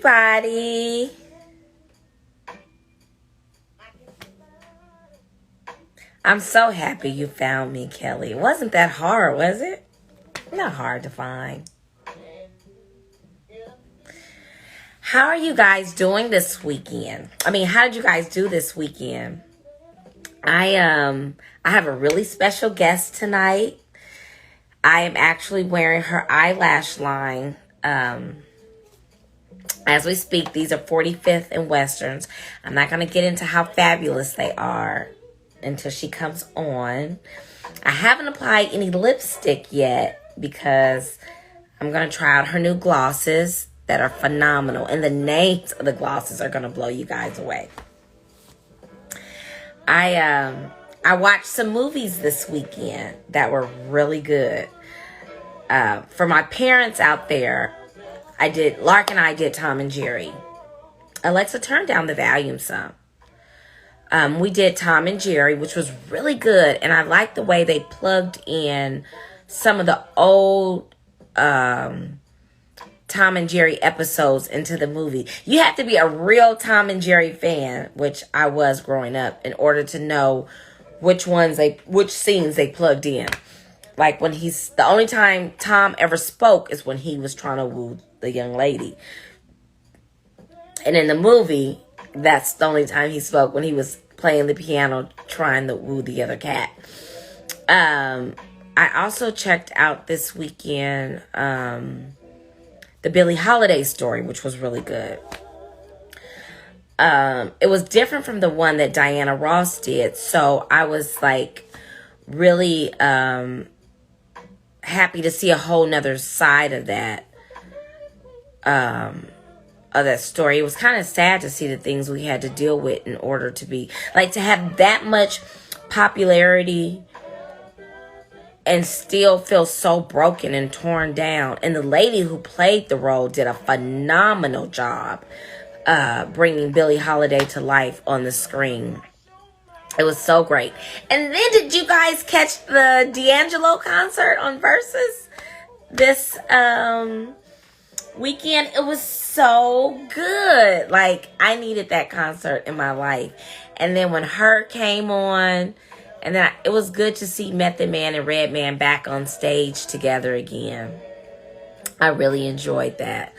everybody. I'm so happy you found me, Kelly. It wasn't that hard, was it? Not hard to find. How are you guys doing this weekend? I mean, how did you guys do this weekend? I have a really special guest tonight. I am actually wearing her eyelash line. As we speak, these are 45th and Westerns. I'm not going to get into how fabulous they are until she comes on. I haven't applied any lipstick yet because I'm going to try out her new glosses that are phenomenal. And the names of the glosses are going to blow you guys away. I watched some movies this weekend that were really good. For my parents out there, Lark and I did Tom and Jerry. Alexa, turn down the volume some. We did Tom and Jerry, which was really good. And I liked the way they plugged in some of the old Tom and Jerry episodes into the movie. You have to be a real Tom and Jerry fan, which I was growing up, in order to know which scenes they plugged in. Like the only time Tom ever spoke is when he was trying to woo the young lady. And in the movie, that's the only time he spoke, when he was playing the piano trying to woo the other cat. I also checked out this weekend the Billie Holiday story, which was really good. It was different from the one that Diana Ross did, so I was like really happy to see a whole nother side of that story. It was kind of sad to see the things we had to deal with in order to be, like, to have that much popularity and still feel so broken and torn down. And the lady who played the role did a phenomenal job bringing Billie Holiday to life on the screen. It was so great. And then, did you guys catch the D'Angelo concert on Versus this weekend? It was so good. Like, I needed that concert in my life. And then when Her came on, and then it was good to see Method Man and Redman back on stage together again. I really enjoyed that.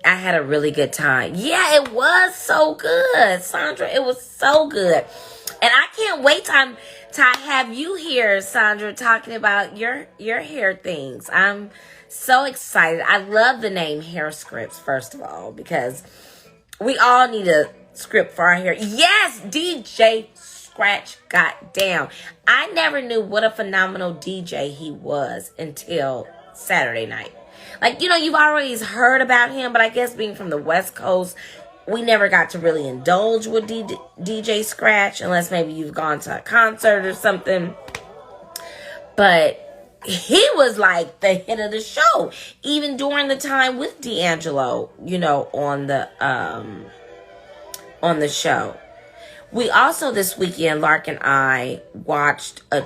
I had a really good time. Yeah, it was so good, Sandra. It was so good. And I can't wait to have you here, Sandra, talking about your hair things. I'm so excited. I love the name Hair Scripts, first of all, because we all need a script for our hair. Yes, DJ Scratch got down. I never knew what a phenomenal DJ he was until Saturday night. Like, you've always heard about him, but I guess being from the West Coast, we never got to really indulge with DJ Scratch, unless maybe you've gone to a concert or something. But he was like the hit of the show, even during the time with D'Angelo, on the show. We also, this weekend, Lark and I watched a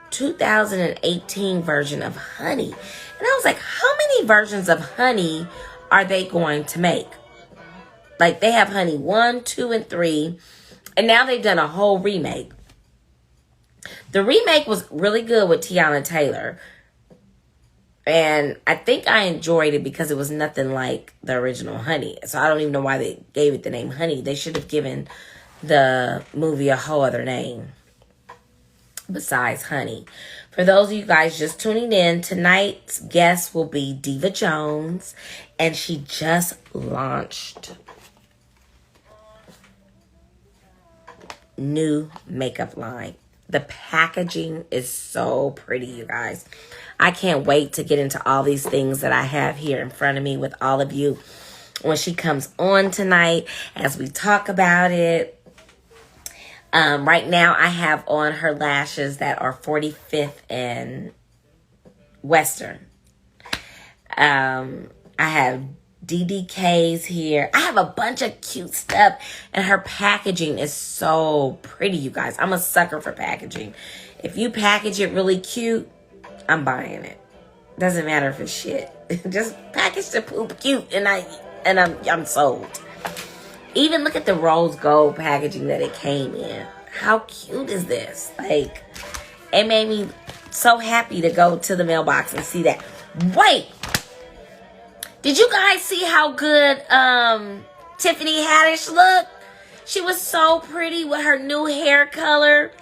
2018 version of Honey. And I was like, how many versions of Honey are they going to make? Like, they have Honey 1, 2, and 3. And now they've done a whole remake. The remake was really good with Tiana Taylor. And I think I enjoyed it because it was nothing like the original Honey. So I don't even know why they gave it the name Honey. They should have given the movie a whole other name besides Honey. For those of you guys just tuning in, tonight's guest will be DeevaJones. And she just launched new makeup line. The packaging is so pretty, you guys. I can't wait to get into all these things that I have here in front of me with all of you when she comes on tonight as we talk about it. Right now, I have on her lashes that are 45th and Western. I have DDKs here. I have a bunch of cute stuff, and her packaging is so pretty, you guys. I'm a sucker for packaging. If you package it really cute, I'm buying it. Doesn't matter if it's shit. Just package the poop cute, and I'm sold. Even look at the rose gold packaging that it came in. How cute is this? Like, it made me so happy to go to the mailbox and see that. Wait, did you guys see how good Tiffany Haddish looked? She was so pretty with her new hair color.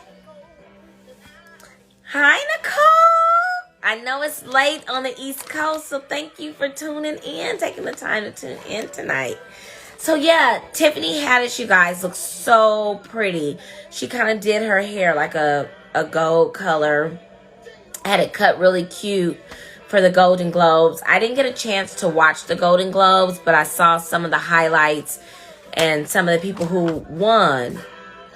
Hi, Nicole. I know it's late on the East Coast, so thank you for tuning in, taking the time to tune in tonight. So yeah, Tiffany Haddish, you guys, looks so pretty. She kind of did her hair like a gold color. Had it cut really cute for the Golden Globes. I didn't get a chance to watch the Golden Globes, but I saw some of the highlights and some of the people who won.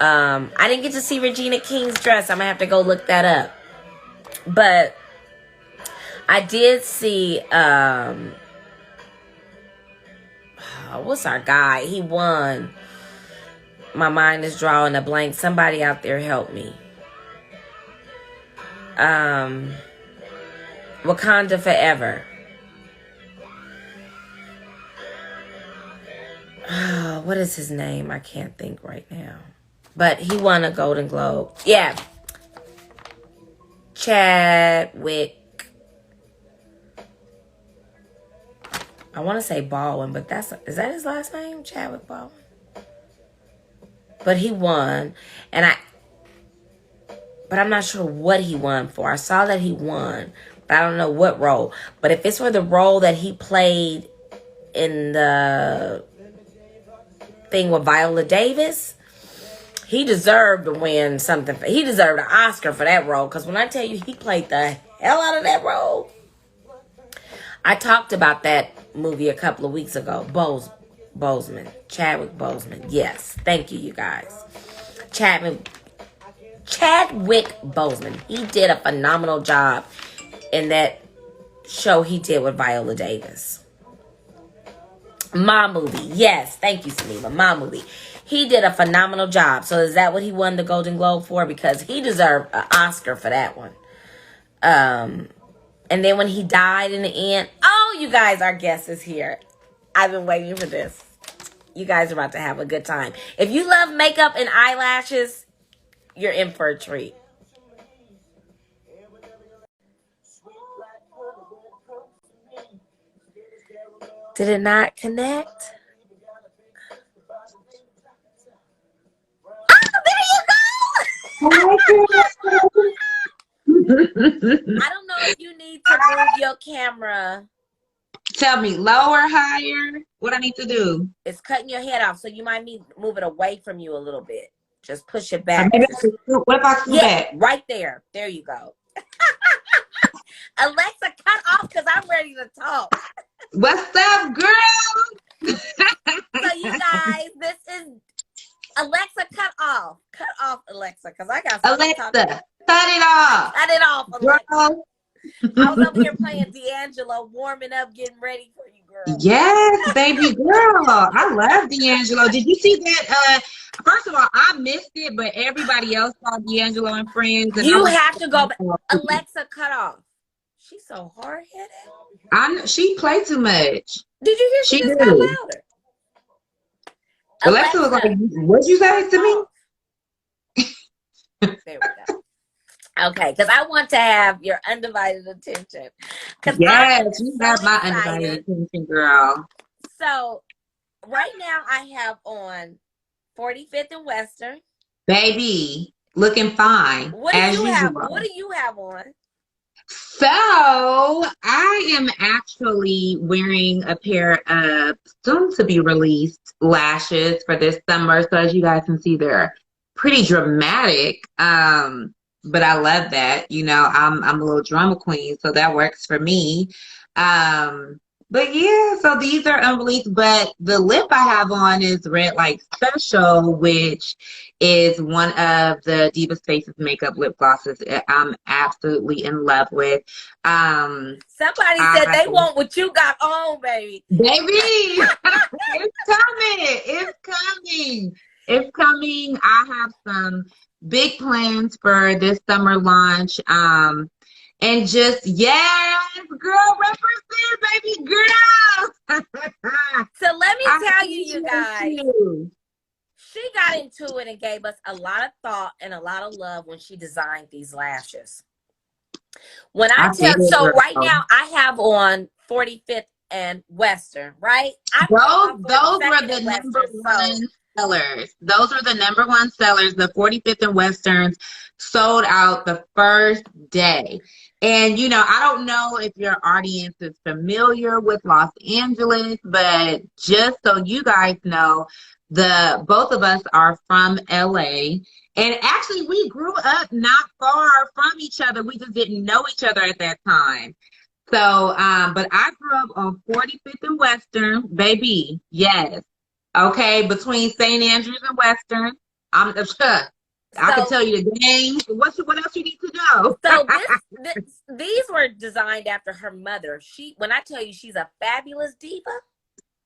I didn't get to see Regina King's dress. I'm going to have to go look that up. But I did see... what's our guy? He won. My mind is drawing a blank. Somebody out there help me. Wakanda Forever. What is his name? I can't think right now. But he won a Golden Globe. Yeah. Chadwick. I want to say Baldwin, but is that his last name? Chadwick Baldwin. But he won, but I'm not sure what he won for. I saw that he won, but I don't know what role. But if it's for the role that he played in the thing with Viola Davis, he deserved to win something. He deserved an Oscar for that role, because when I tell you he played the hell out of that role. I talked about that movie a couple of weeks ago. Boseman. Chadwick Boseman. Yes. Thank you, you guys. Chadwick Boseman. He did a phenomenal job in that show he did with Viola Davis. My movie. Yes. Thank you, Salima. My movie. He did a phenomenal job. So is that what he won the Golden Globe for? Because he deserved an Oscar for that one. And then when he died in the end, oh, you guys, our guest is here. I've been waiting for this. You guys are about to have a good time. If you love makeup and eyelashes, you're in for a treat. Did it not connect? Oh, there you go! I don't know if you need to move your camera. Tell me, lower, higher? What I need to do? It's cutting your head off, so you might need to move it away from you a little bit. Just push it back. What if I scoot back? Right there. There you go. Alexa, cut off because I'm ready to talk. What's up, girl? So you guys, this is Alexa, cut off. Cut off, Alexa, because I got something Alexa, to talk about. cut it off. Cut it off, Alexa. Girl. I was over here playing D'Angelo, warming up, getting ready for you, girl. Yes, baby girl. I love D'Angelo. Did you see that? First of all, I missed it, but everybody else saw D'Angelo and Friends. And you have to go back. Alexa, cut off. She's so hard-headed. She played too much. Did you hear she just got louder? Alexa was like, what'd you say to me? There we go. Okay, because I want to have your undivided attention. Yes, you got my undivided attention, girl. So, right now I have on 45th and Western. Baby, looking fine. What do you have? What do you have on? So, I am actually wearing a pair of soon-to-be-released lashes for this summer. So, as you guys can see, they're pretty dramatic. But I love that. You know, I'm a little drama queen, so that works for me. But yeah, so these are unreleased, but the lip I have on is Red Light Special, which is one of the Diva Spaces makeup lip glosses I'm absolutely in love with. Somebody said they want what you got on, baby. Baby, it's coming. It's coming. It's coming. I have some big plans for this summer launch. and just, yes, girl, represent, baby girl. So let me I tell you, you appreciate guys, you. she got into it and gave us a lot of thought and a lot of love when she designed these lashes. When I I feel tell, it, so right girl. now I have on 45th and Western, right? I put Those my those were 42nd the and number Western, so one sellers. Those were the number one sellers. The 45th and Westerns sold out the first day. And I don't know if your audience is familiar with Los Angeles, but just so you guys know, the both of us are from LA. And actually we grew up not far from each other. We just didn't know each other at that time. So, but I grew up on 45th and Western, baby. Yes. Okay, between St. Andrews and Western. I'm I can so tell you the names. What else you need to know? so these were designed after her mother. When I tell you she's a fabulous diva,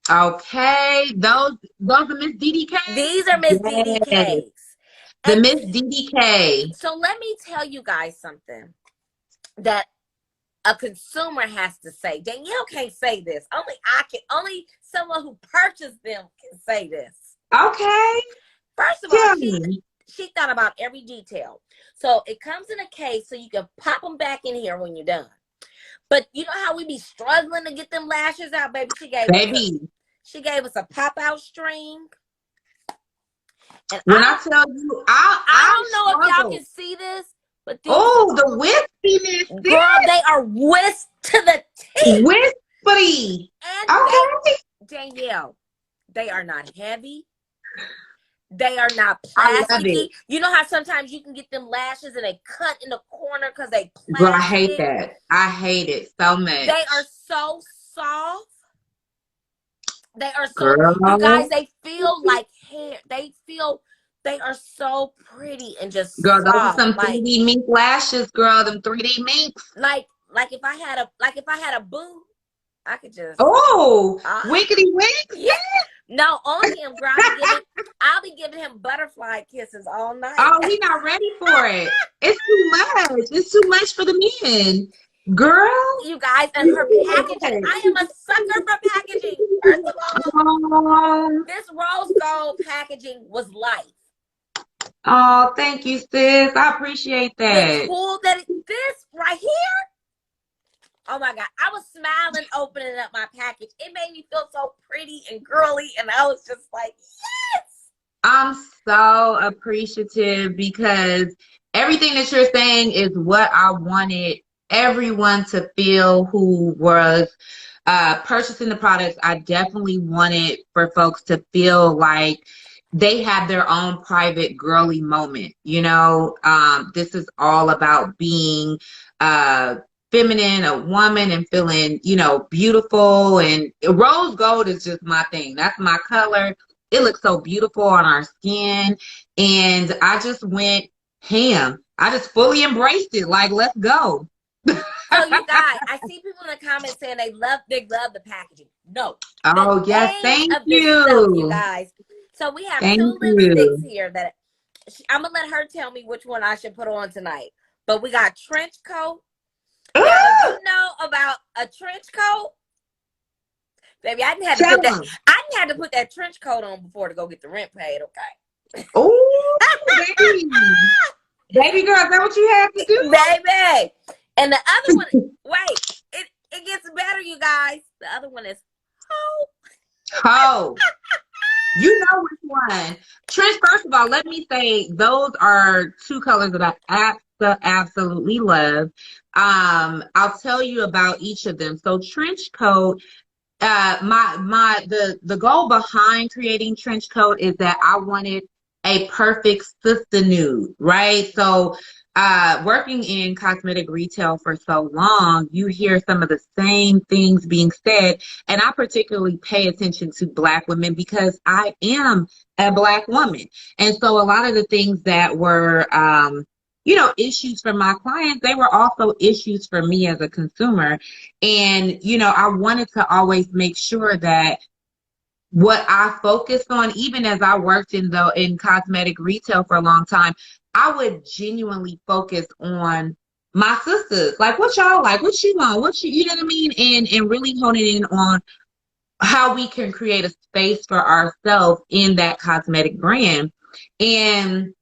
Okay, those are Miss DDK. these are Miss Yes, DDK's. the And Miss DDK. so let me tell you guys something that a consumer has to say. Danielle can't say this. Only someone who purchased them can say this. Okay, First of all, tell me. she thought about every detail. So it comes in a case so you can pop them back in here when you're done. But you know how we be struggling to get them lashes out, baby? Baby, She gave us a pop out string. And when I tell you, I don't know if y'all struggle. can see this, but these, Oh, the wispiness, girl, they are whisked to the teeth. wispy. And Okay. Danielle, they are not heavy. They are not I love plasticky. it. You know how sometimes you can get them lashes and they cut in the corner because they Girl, I hate plastic. that. I hate it so much. They are so soft. They are so, you guys, Girl. they feel like hair. They are so pretty and Girl, just those are soft. some 3D mink lashes, girl. Them 3D minks. Like if I had a boo, I could just, Oh, uh, winkety winks. yeah. No, on him, girl. I'll be giving him butterfly kisses all night. Oh, he not ready for it. It's too much. It's too much for the men. Girl. You guys, and her packaging. I am a sucker for packaging. First of all, this rose gold packaging was life. Oh, thank you, sis. I appreciate The that. tool this right here. Oh my God. I was smiling opening up my package. It made me feel so pretty and girly. And I was just like, yes. I'm so appreciative because everything that you're saying is what I wanted everyone to feel who was purchasing the products. I definitely wanted for folks to feel like they have their own private girly moment. This is all about being feminine, a woman, and feeling, beautiful. And rose gold is just my thing. That's my color. It looks so beautiful on our skin. And I just went ham. I just fully embraced it. Like, let's go. So you guys, I see people in the comments saying they love the packaging. No. Oh, The yes. name Thank of this stuff, you you. guys. So we have Thank two lipsticks you. here that I'm gonna let her tell me which one I should put on tonight. But we got trench coat. Now, if you know about a trench coat, baby, I didn't have to put that trench coat on before to go get the rent paid, okay? Oh, baby. Baby girl, is that what you have to do? Baby. And the other one, wait, it gets better, you guys. The other one is Oh, you know which one. Trench, first of all, let me say those are two colors that I absolutely love. I'll tell you about each of them. So trench coat, the goal behind creating trench coat is that I wanted a perfect sister nude, right? So working in cosmetic retail for so long, you hear some of the same things being said. And I particularly pay attention to Black women because I am a Black woman. And so a lot of the things that were issues for my clients, they were also issues for me as a consumer. And, I wanted to always make sure that what I focused on, even as I worked in cosmetic retail for a long time, I would genuinely focus on my sisters. Like, what y'all like? What you want? You know what I mean? And really honing in on how we can create a space for ourselves in that cosmetic brand. And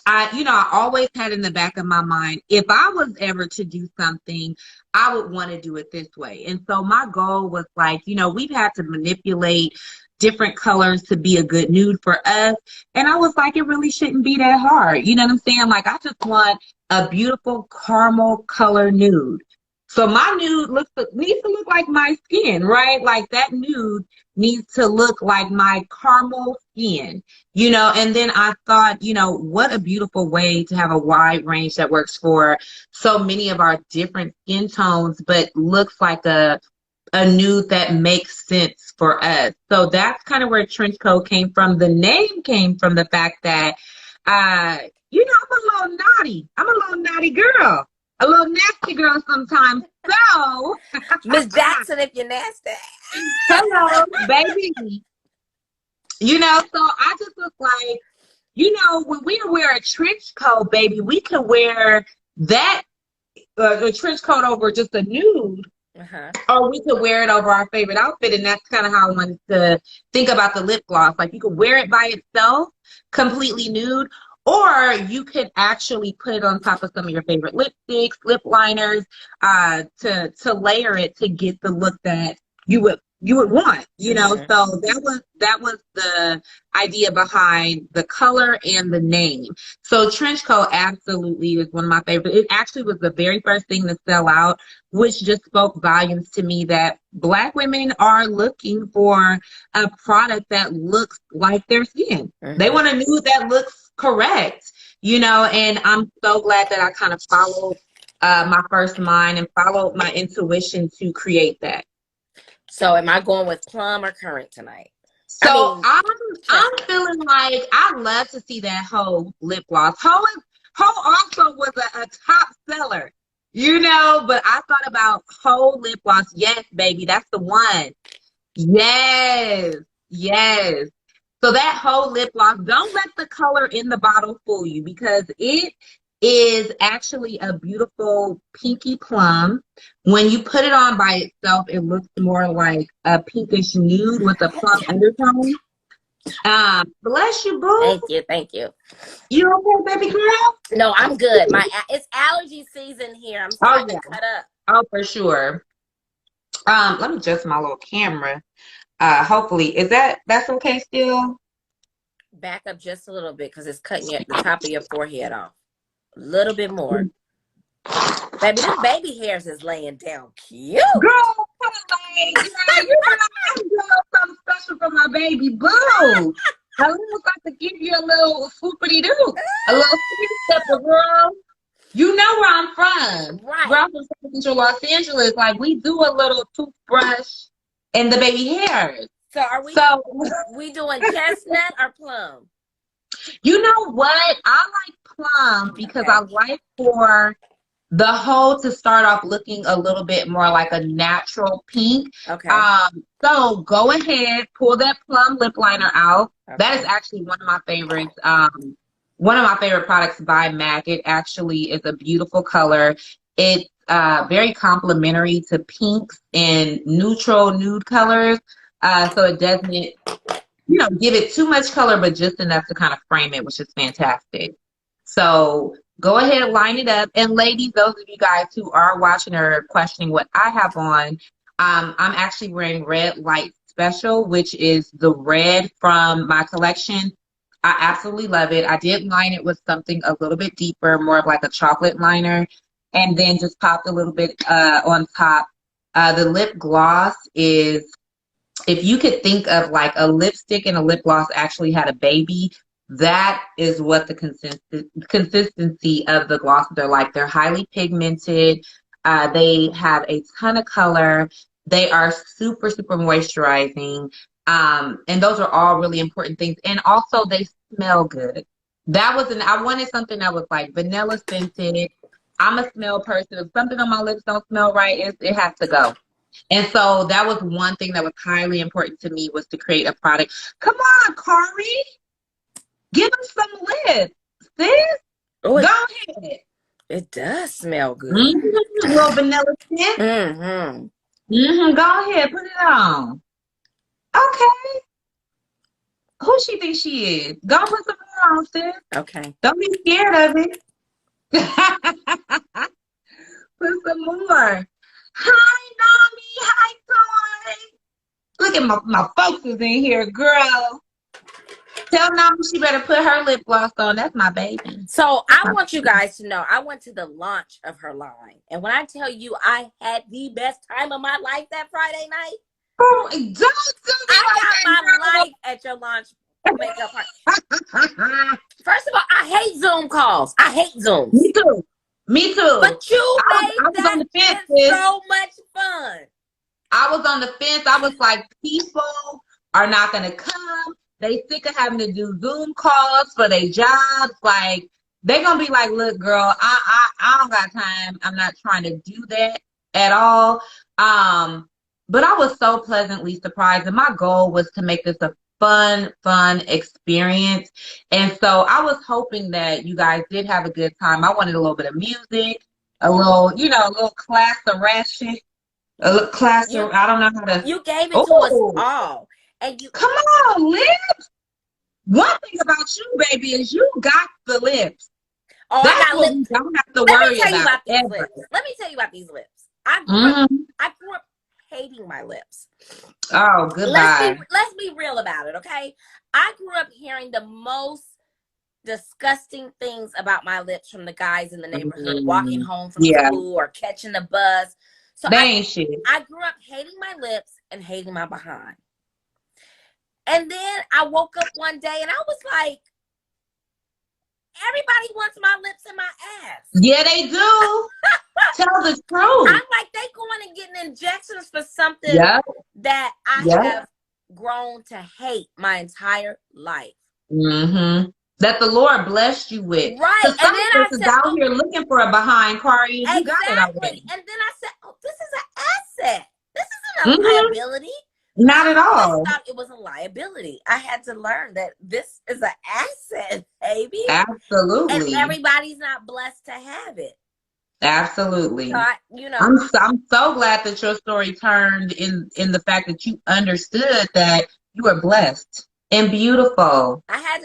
I always had in the back of my mind, if I was ever to do something, I would want to do it this way. And so my goal was like, we've had to manipulate different colors to be a good nude for us. And I was like, it really shouldn't be that hard. You know what I'm saying? Like, I just want a beautiful caramel color nude. So my nude needs to look like my skin, right? Like that nude needs to look like my caramel skin, and then I thought, what a beautiful way to have a wide range that works for so many of our different skin tones, but looks like a nude that makes sense for us. So that's kind of where trench coat came from. The name came from the fact that, I'm a little naughty. I'm a little naughty girl, a little nasty girl sometimes. So, Miss Jackson, if you're nasty. Hello, baby. So I just look like, when we wear a trench coat, baby, we can wear that a trench coat over just a nude, or we could wear it over our favorite outfit. And that's kind of how I wanted to think about the lip gloss. Like, you could wear it by itself, completely nude, or you could actually put it on top of some of your favorite lipsticks, lip liners, to layer it to get the look that you would want, So that was the idea behind the color and the name. So trench coat absolutely is one of my favorites. It actually was the very first thing to sell out, which just spoke volumes to me that Black women are looking for a product that looks like their skin. They want a nude that looks correct, and I'm so glad that I kind of followed my first mind and followed my intuition to create that. So am I going with plum or currant tonight? So I'm feeling like I love to see that whole lip gloss. Whole also was a top seller, but I thought about whole lip gloss. Yes, baby, that's the one. Yes, yes. So that whole lip gloss, don't let the color in the bottle fool you, because it is actually a beautiful pinky plum. When you put it on by itself, it looks more like a pinkish nude with a plum undertone. Bless you, boo. Thank you. You okay, baby girl? No, I'm good. It's allergy season here. I'm starting to cut up. Oh, for sure. Let me adjust my little camera. Hopefully, that's okay still? Back up just a little bit because it's cutting you at the top of your forehead off. A little bit more. Baby, them baby hairs is laying down cute. Girl, come on, you know I'm doing something special for my baby boo. I was about to give you a little swoopity doo. A little stepper, girl. You know where I'm from. Right. We're from Central Los Angeles. Like, we do a little toothbrush and the baby hairs. So we doing chestnut or plum? You know what? I like plum because I like for the whole to start off looking a little bit more like a natural pink. Okay. So go ahead, pull that plum lip liner out. Okay. That is actually one of my favorites. One of my favorite products by MAC. It actually is a beautiful color. It's very complementary to pinks and neutral nude colors. So it doesn't, give it too much color, but just enough to kind of frame it, which is fantastic. So go ahead, line it up. And ladies, those of you guys who are watching or questioning what I have on, I'm actually wearing Red Light Special, which is the red from my collection. I absolutely love it. I did line it with something a little bit deeper, more of like a chocolate liner, and then just popped a little bit on top. The lip gloss is, if you could think of like a lipstick and a lip gloss actually had a baby, that is what the consistency of the glosses are like. They're highly pigmented. They have a ton of color. They are super, super moisturizing. And those are all really important things. And also they smell good. I wanted something that was like vanilla scented. I'm a smell person. If something on my lips don't smell right, it has to go. And so that was one thing that was highly important to me, was to create a product. Come on, Kari. Give them some lips, sis. Go ahead. It does smell good. Mm-hmm. A little vanilla scent. Mm-hmm. Mm-hmm. Go ahead, put it on. Okay. Who she thinks she is? Go put some more on, sis. Okay. Don't be scared of it. Put some more. Hi, Nami. Hi, Toy. Look at my folks is in here, girl. Tell Nami she better put her lip gloss on. That's my baby. So I want you guys to know I went to the launch of her line. And when I tell you I had the best time of my life that Friday night, Oh, don't do me I like got that, my girl. life at your launch makeup party. First of all, I hate Zoom calls. I hate Zooms. Me too. Me too. But you made I was on that the fence, shit sis. so much fun. I was on the fence. I was like, people are not gonna come. They sick of having to do Zoom calls for their jobs. Like they're gonna be like, look, girl, I don't got time. I'm not trying to do that at all. But I was so pleasantly surprised, and my goal was to make this a fun experience. And so I was hoping that you guys did have a good time. I wanted a little bit of music, a little, a little class of ratchet. A class You, of, I don't know how to. you gave it to us Oh, all. And you come on, lips. One thing about you, baby, is you got the lips. I That's got what lips. we don't have to Let me worry tell you about about these ever. lips. Let me tell you about these lips. I grew up hating my lips. Oh, goodbye. Let's be real about it, okay? I grew up hearing the most disgusting things about my lips from the guys in the neighborhood walking home from Yeah, school or catching the bus. So they ain't shit. I grew up hating my lips and hating my behind. And then I woke up one day and I was like, everybody wants my lips and my ass. Yeah, they do. Tell the truth. I'm like, they going and getting injections for something that I have grown to hate my entire life. That the Lord blessed you with. Right. And then I said, out here looking for a behind, Kari, and you got it already. And then I said, oh, this is an asset. This isn't a liability. Not at all. I thought it was a liability. I had to learn that this is an asset, baby. Absolutely. And everybody's not blessed to have it. Absolutely. So I'm so glad that your story turned in the fact that you understood that you were blessed and beautiful. I had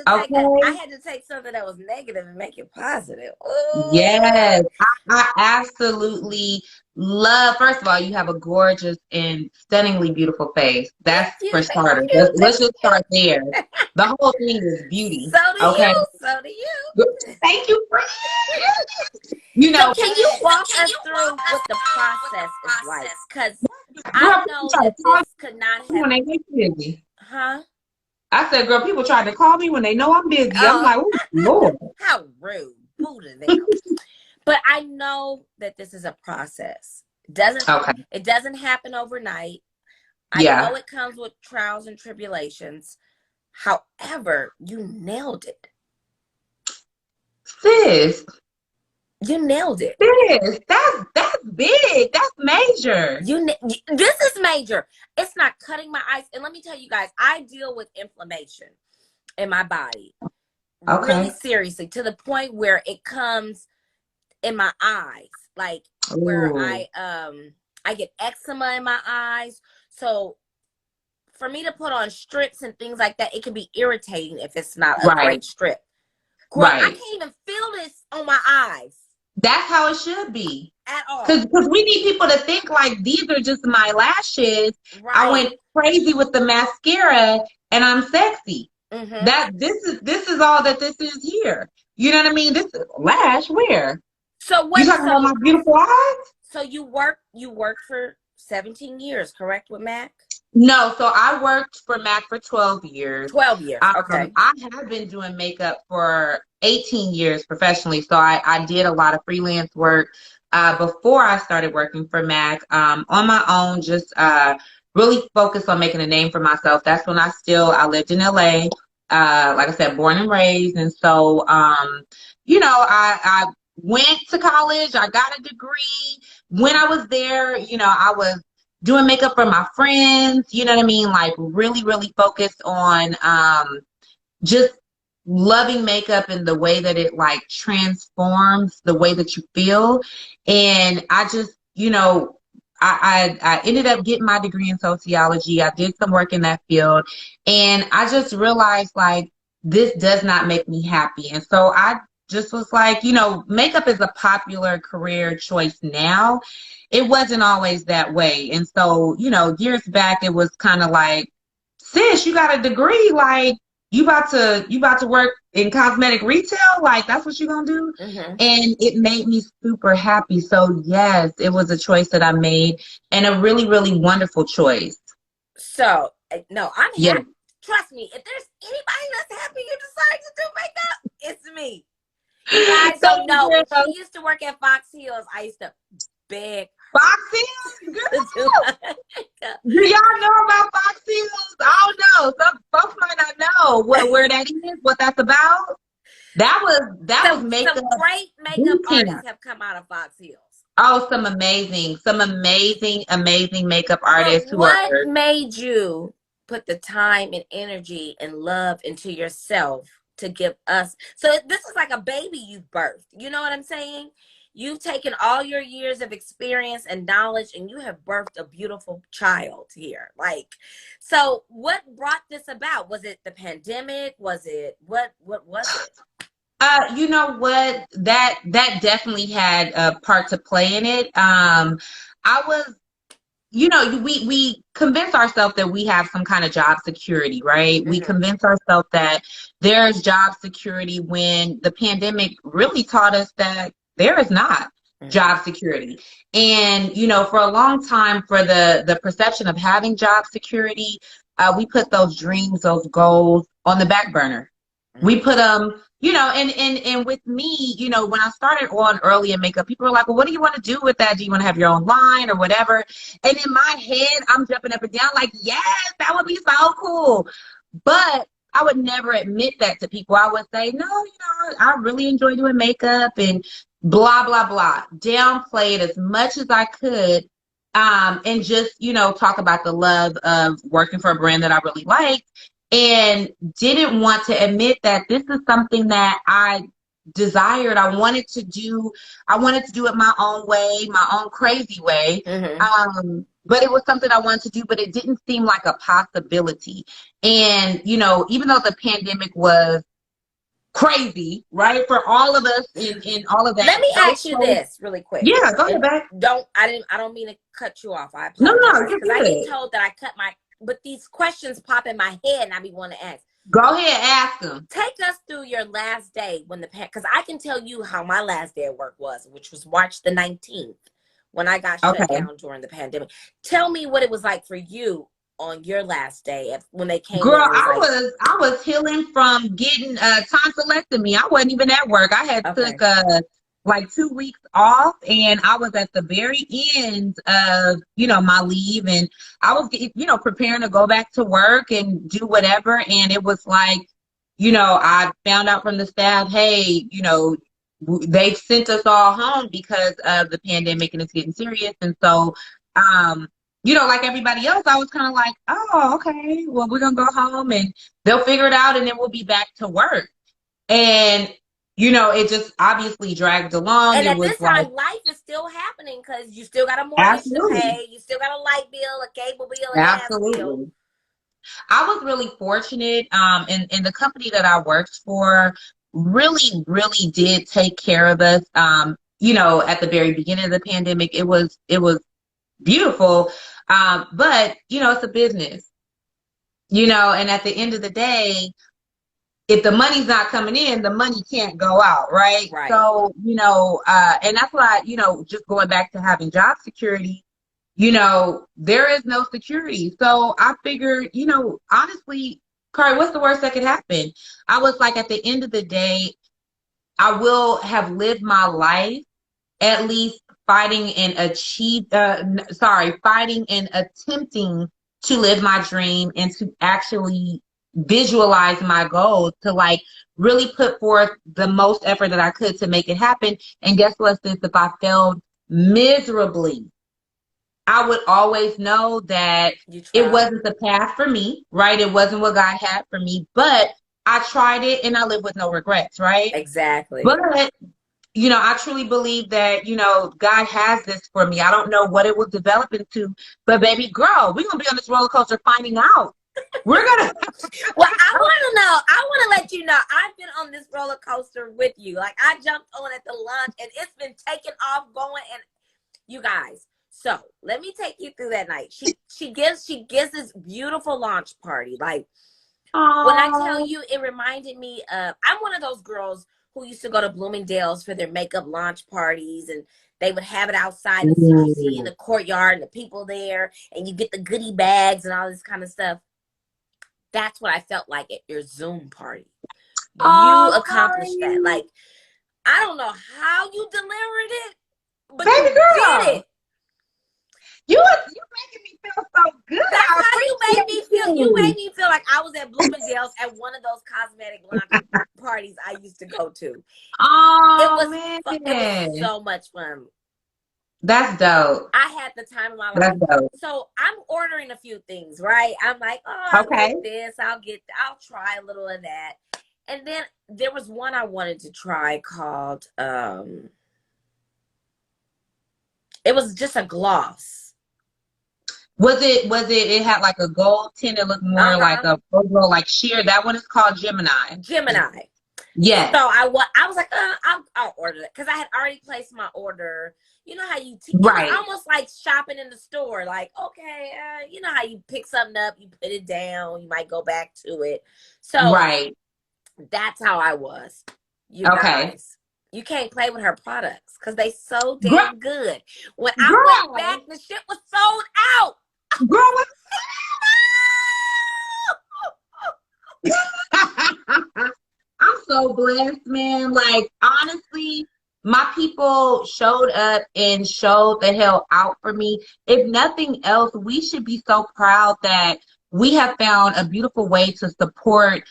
to take something that was negative and make it positive. Ooh. Yes, I absolutely love. First of all, you have a gorgeous and stunningly beautiful face. That's for starters. Let's just start there. The whole thing is beauty. So do you. So do you. Thank you, friend. So can you walk us through what the process is like? Because I know that this could not happen. When they get busy. Huh? I said, girl, people try to call me when they know I'm busy. I'm like, oh, Lord. How rude. Boo to them. But I know that this is a process. It doesn't happen overnight. I know it comes with trials and tribulations. However, you nailed it. Sis. You nailed it. Sis, that's big. That's major. This is major. It's not cutting my eyes. And let me tell you guys, I deal with inflammation in my body. Really seriously, to the point where it comes in my eyes. Like where I get eczema in my eyes. So for me to put on strips and things like that, it can be irritating if it's not a great strip. Girl, I can't even feel this on my eyes. That's how it should be. At all. Because we need people to think like these are just my lashes. Right. I went crazy with the mascara and I'm sexy. That this is all that this is here. You know what I mean? This is lash where? So what you talking about my beautiful eyes? So you worked for 17 years, correct, with MAC? No, so I worked for MAC for 12 years. 12 years, okay. I have been doing makeup for 18 years professionally, so I did a lot of freelance work before I started working for MAC on my own, just really focused on making a name for myself. That's when I lived in LA, like I said, born and raised. And so, I went to college, I got a degree. When I was there, I was doing makeup for my friends, you know what I mean? Like really, really focused on just loving makeup and the way that it like transforms the way that you feel. And I just, I ended up getting my degree in sociology. I did some work in that field, and I just realized like this does not make me happy. And so I just was like, makeup is a popular career choice now. It wasn't always that way. And so, years back it was kind of like, sis, you got a degree, like you about to work in cosmetic retail, like that's what you're gonna do. Mm-hmm. And it made me super happy. So yes, it was a choice that I made, and a really, really wonderful choice. So, no, I'm Yeah. happy. Trust me, if there's anybody that's happy you decided to do makeup, it's me. You guys don't know. When she used to work at Fox Hills, I used to beg Fox Hills, to do girl. my makeup. Do y'all know about Fox Hills? I don't know. Some folks might not know where that is, what that's about. That was makeup. Some great makeup boot camp. artists have come out of Fox Hills. Oh, some amazing makeup artists But who are. what made you put the time and energy and love into yourself to give us? So this is like a baby you've birthed. You know what I'm saying? You've taken all your years of experience and knowledge, and you have birthed a beautiful child here. Like, so what brought this about? Was it the pandemic? Was it what was it? You know what? That definitely had a part to play in it. I was, we convince ourselves that we have some kind of job security, right? We Mm-hmm. convince ourselves that there's job security when the pandemic really taught us that there is not job security. And, for a long time, for the perception of having job security, we put those dreams, those goals on the back burner. We put them, and with me, when I started on early in makeup, people were like, well, what do you want to do with that? Do you want to have your own line or whatever? And in my head, I'm jumping up and down like, yes, that would be so cool. But I would never admit that to people. I would say, no, I really enjoy doing makeup and blah, blah, blah. Downplay it as much as I could. And just, talk about the love of working for a brand that I really liked, and didn't want to admit that this is something that I desired. I wanted to do it my own way, my own crazy way. Mm-hmm. But it was something I wanted to do, but it didn't seem like a possibility. And, even though the pandemic was crazy, right, for all of us in all of that. Let me ask you this really quick. Yeah, go ahead, back. I don't mean to cut you off. I No, apologize. you're Because I good. get told that I cut but these questions pop in my head and I be wanting to ask. Go ahead, ask them. Take us through your last day because I can tell you how my last day at work was, which was March the 19th when I got shut down during the pandemic. Tell me what it was like for you on your last day when they came. Girl, I was healing from getting tonsillectomy. I wasn't even at work. I had took like 2 weeks off, and I was at the very end of my leave, and I was preparing to go back to work and do whatever. And it was like, I found out from the staff, hey, they've sent us all home because of the pandemic and it's getting serious. And so like everybody else, I was kind of like, oh, okay, well, we're going to go home and they'll figure it out and then we'll be back to work. And, it just obviously dragged along. And it at was this time, like, life is still happening because you still got a mortgage to pay. You still got a light bill, a cable bill, a gas bill. I was really fortunate. In the company that I worked for really, really did take care of us. At the very beginning of the pandemic, it was beautiful. But, it's a business, and at the end of the day, if the money's not coming in, the money can't go out, right? So, and that's why, just going back to having job security, there is no security. So I figured, honestly, Kari, what's the worst that could happen? I was like, at the end of the day, I will have lived my life at least fighting and attempting to live my dream and to actually visualize my goals, to like really put forth the most effort that I could to make it happen. And guess what, sis? If I failed miserably, I would always know that it wasn't the path for me, right? It wasn't what God had for me, but I tried it and I live with no regrets, right? Exactly. But I truly believe that, God has this for me. I don't know what it will develop into, but baby girl, we're gonna be on this roller coaster finding out. We're gonna Well, I want to know. I want to let you know. I've been on this roller coaster with you. Like I jumped on at the launch, and it's been taking off, going. And you guys. So let me take you through that night. She gives this beautiful launch party. Like when I tell Oh, you, it reminded me of. I'm one of those girls who used to go to Bloomingdale's for their makeup launch parties, and they would have it outside the CVC in the courtyard, and the people there, and you get the goodie bags and all this kind of stuff. That's what I felt like at your Zoom party. You oh, accomplished that. Kari. Like, I don't know how you delivered it, but Baby you did girl, it. you making me feel so good. That's I how you made me appreciate feel. You made you. me feel like I was at Bloomingdale's at one of those cosmetic launch parties I used to go to. It Oh was it was man, so much fun. that's dope. I had the time of my That's life. dope. So I'm ordering a few things, right? I'm like, oh, I'll Okay. get this, I'll try a little of that. And then there was one I wanted to try called it was just a gloss. It had like a gold tint. It looked more like Uh-huh. a overall like sheer. That one is called Gemini. Gemini. Yes. So I was like, I'll order it because I had already placed my order. You know how it was Right. almost like shopping in the store. Like, okay, you know how you pick something up, you put it down, you might go back to it. So Right. that's how I was. You Okay. guys, you can't play with her products because they so Girl, damn good. When I went back, girl, the shit was sold out. girl. I'm so blessed, man. Like, honestly, my people showed up and showed the hell out for me. If nothing else, we should be so proud that we have found a beautiful way to support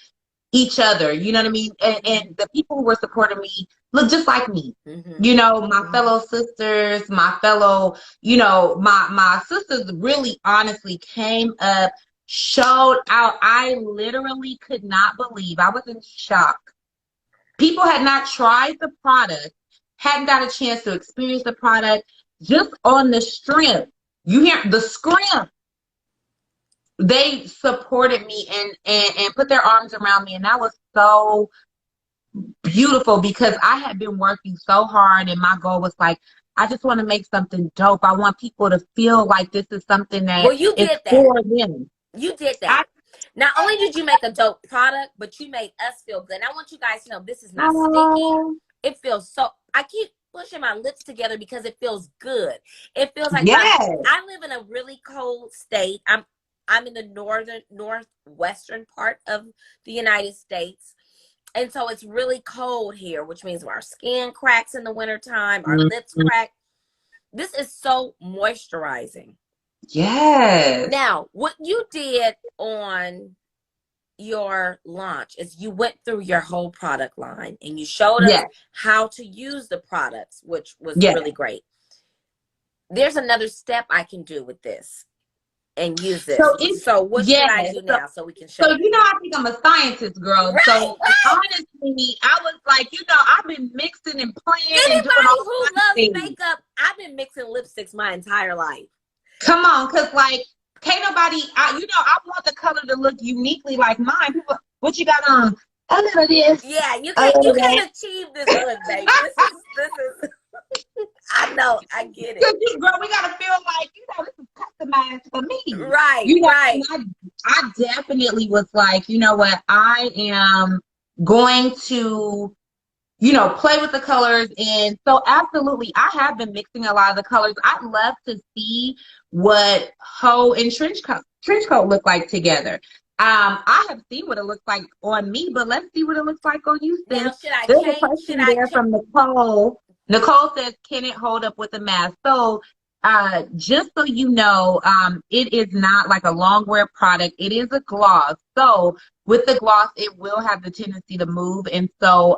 each other. You know what I mean? And the people who were supporting me look just like me. Mm-hmm. My fellow sisters, my fellow, my sisters really honestly came up, showed out. I literally could not believe. I was in shock. People had not tried the product, hadn't got a chance to experience the product, just on the strength. You hear the scrimp, they supported me and put their arms around me, and that was so beautiful because I had been working so hard, and my goal was like, I just want to make something dope. I want people to feel like this is something that Well, you is did that. for them. You did I that. Not only did you make a dope product, but you made us feel good. And I want you guys to know this is not sticky. oh It feels so. I keep pushing my lips together because it feels good. It feels like yes. I live in a really cold state. I'm in the northwestern part of the United States. And so it's really cold here, which means our skin cracks in the wintertime, our lips Mhm. crack. This is so moisturizing. Yes. Now, what you did on your launch is you went through your whole product line and you showed us Yes. how to use the products, which was Yes. really great. There's another step I can do with this and use this. So it's So what should I yes. do So now so we can show So people? I think I'm a scientist, girl. Right, So right. honestly, I was like, I've been mixing and playing and doing Anybody all who kinds of loves things. makeup, I've been mixing lipsticks my entire life. Come on, cause like, can't nobody. I want the color to look uniquely like mine. People, what you got on? A little this, Yeah, you a can't little that. achieve this look, baby. This is I know, I get it. Cause girl, we gotta feel like this is customized for me. Right, right. And I definitely was like, you know what, I am going to play with the colors. And so absolutely, I have been mixing a lot of the colors. I'd love to see what hoe and trench coat look like together. I have seen what it looks like on me, but let's see what it looks like on you, Now, sis. should I There's a change? Should question I there change? from Nicole. Nicole says, can it hold up with a mask? So just so you know, it is not like a long wear product. It is a gloss. So with the gloss, it will have the tendency to move. And so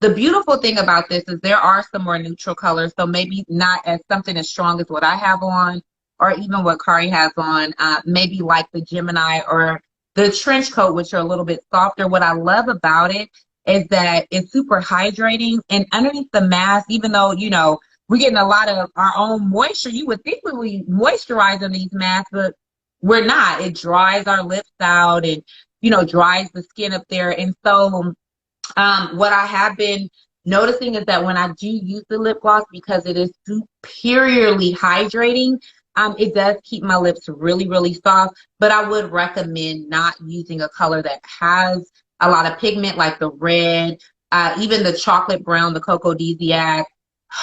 the beautiful thing about this is there are some more neutral colors. So maybe not as something as strong as what I have on or even what Kari has on, maybe like the Gemini or the trench coat, which are a little bit softer. What I love about it is that it's super hydrating, and underneath the mask, even though, we're getting a lot of our own moisture, you would think we moisturize on these masks, but we're not. It dries our lips out and, dries the skin up there. And so what I have been noticing is that when I do use the lip gloss, because it is superiorly hydrating, it does keep my lips really, really soft. But I would recommend not using a color that has a lot of pigment, like the red, even the chocolate brown, the Cocodesiac. That's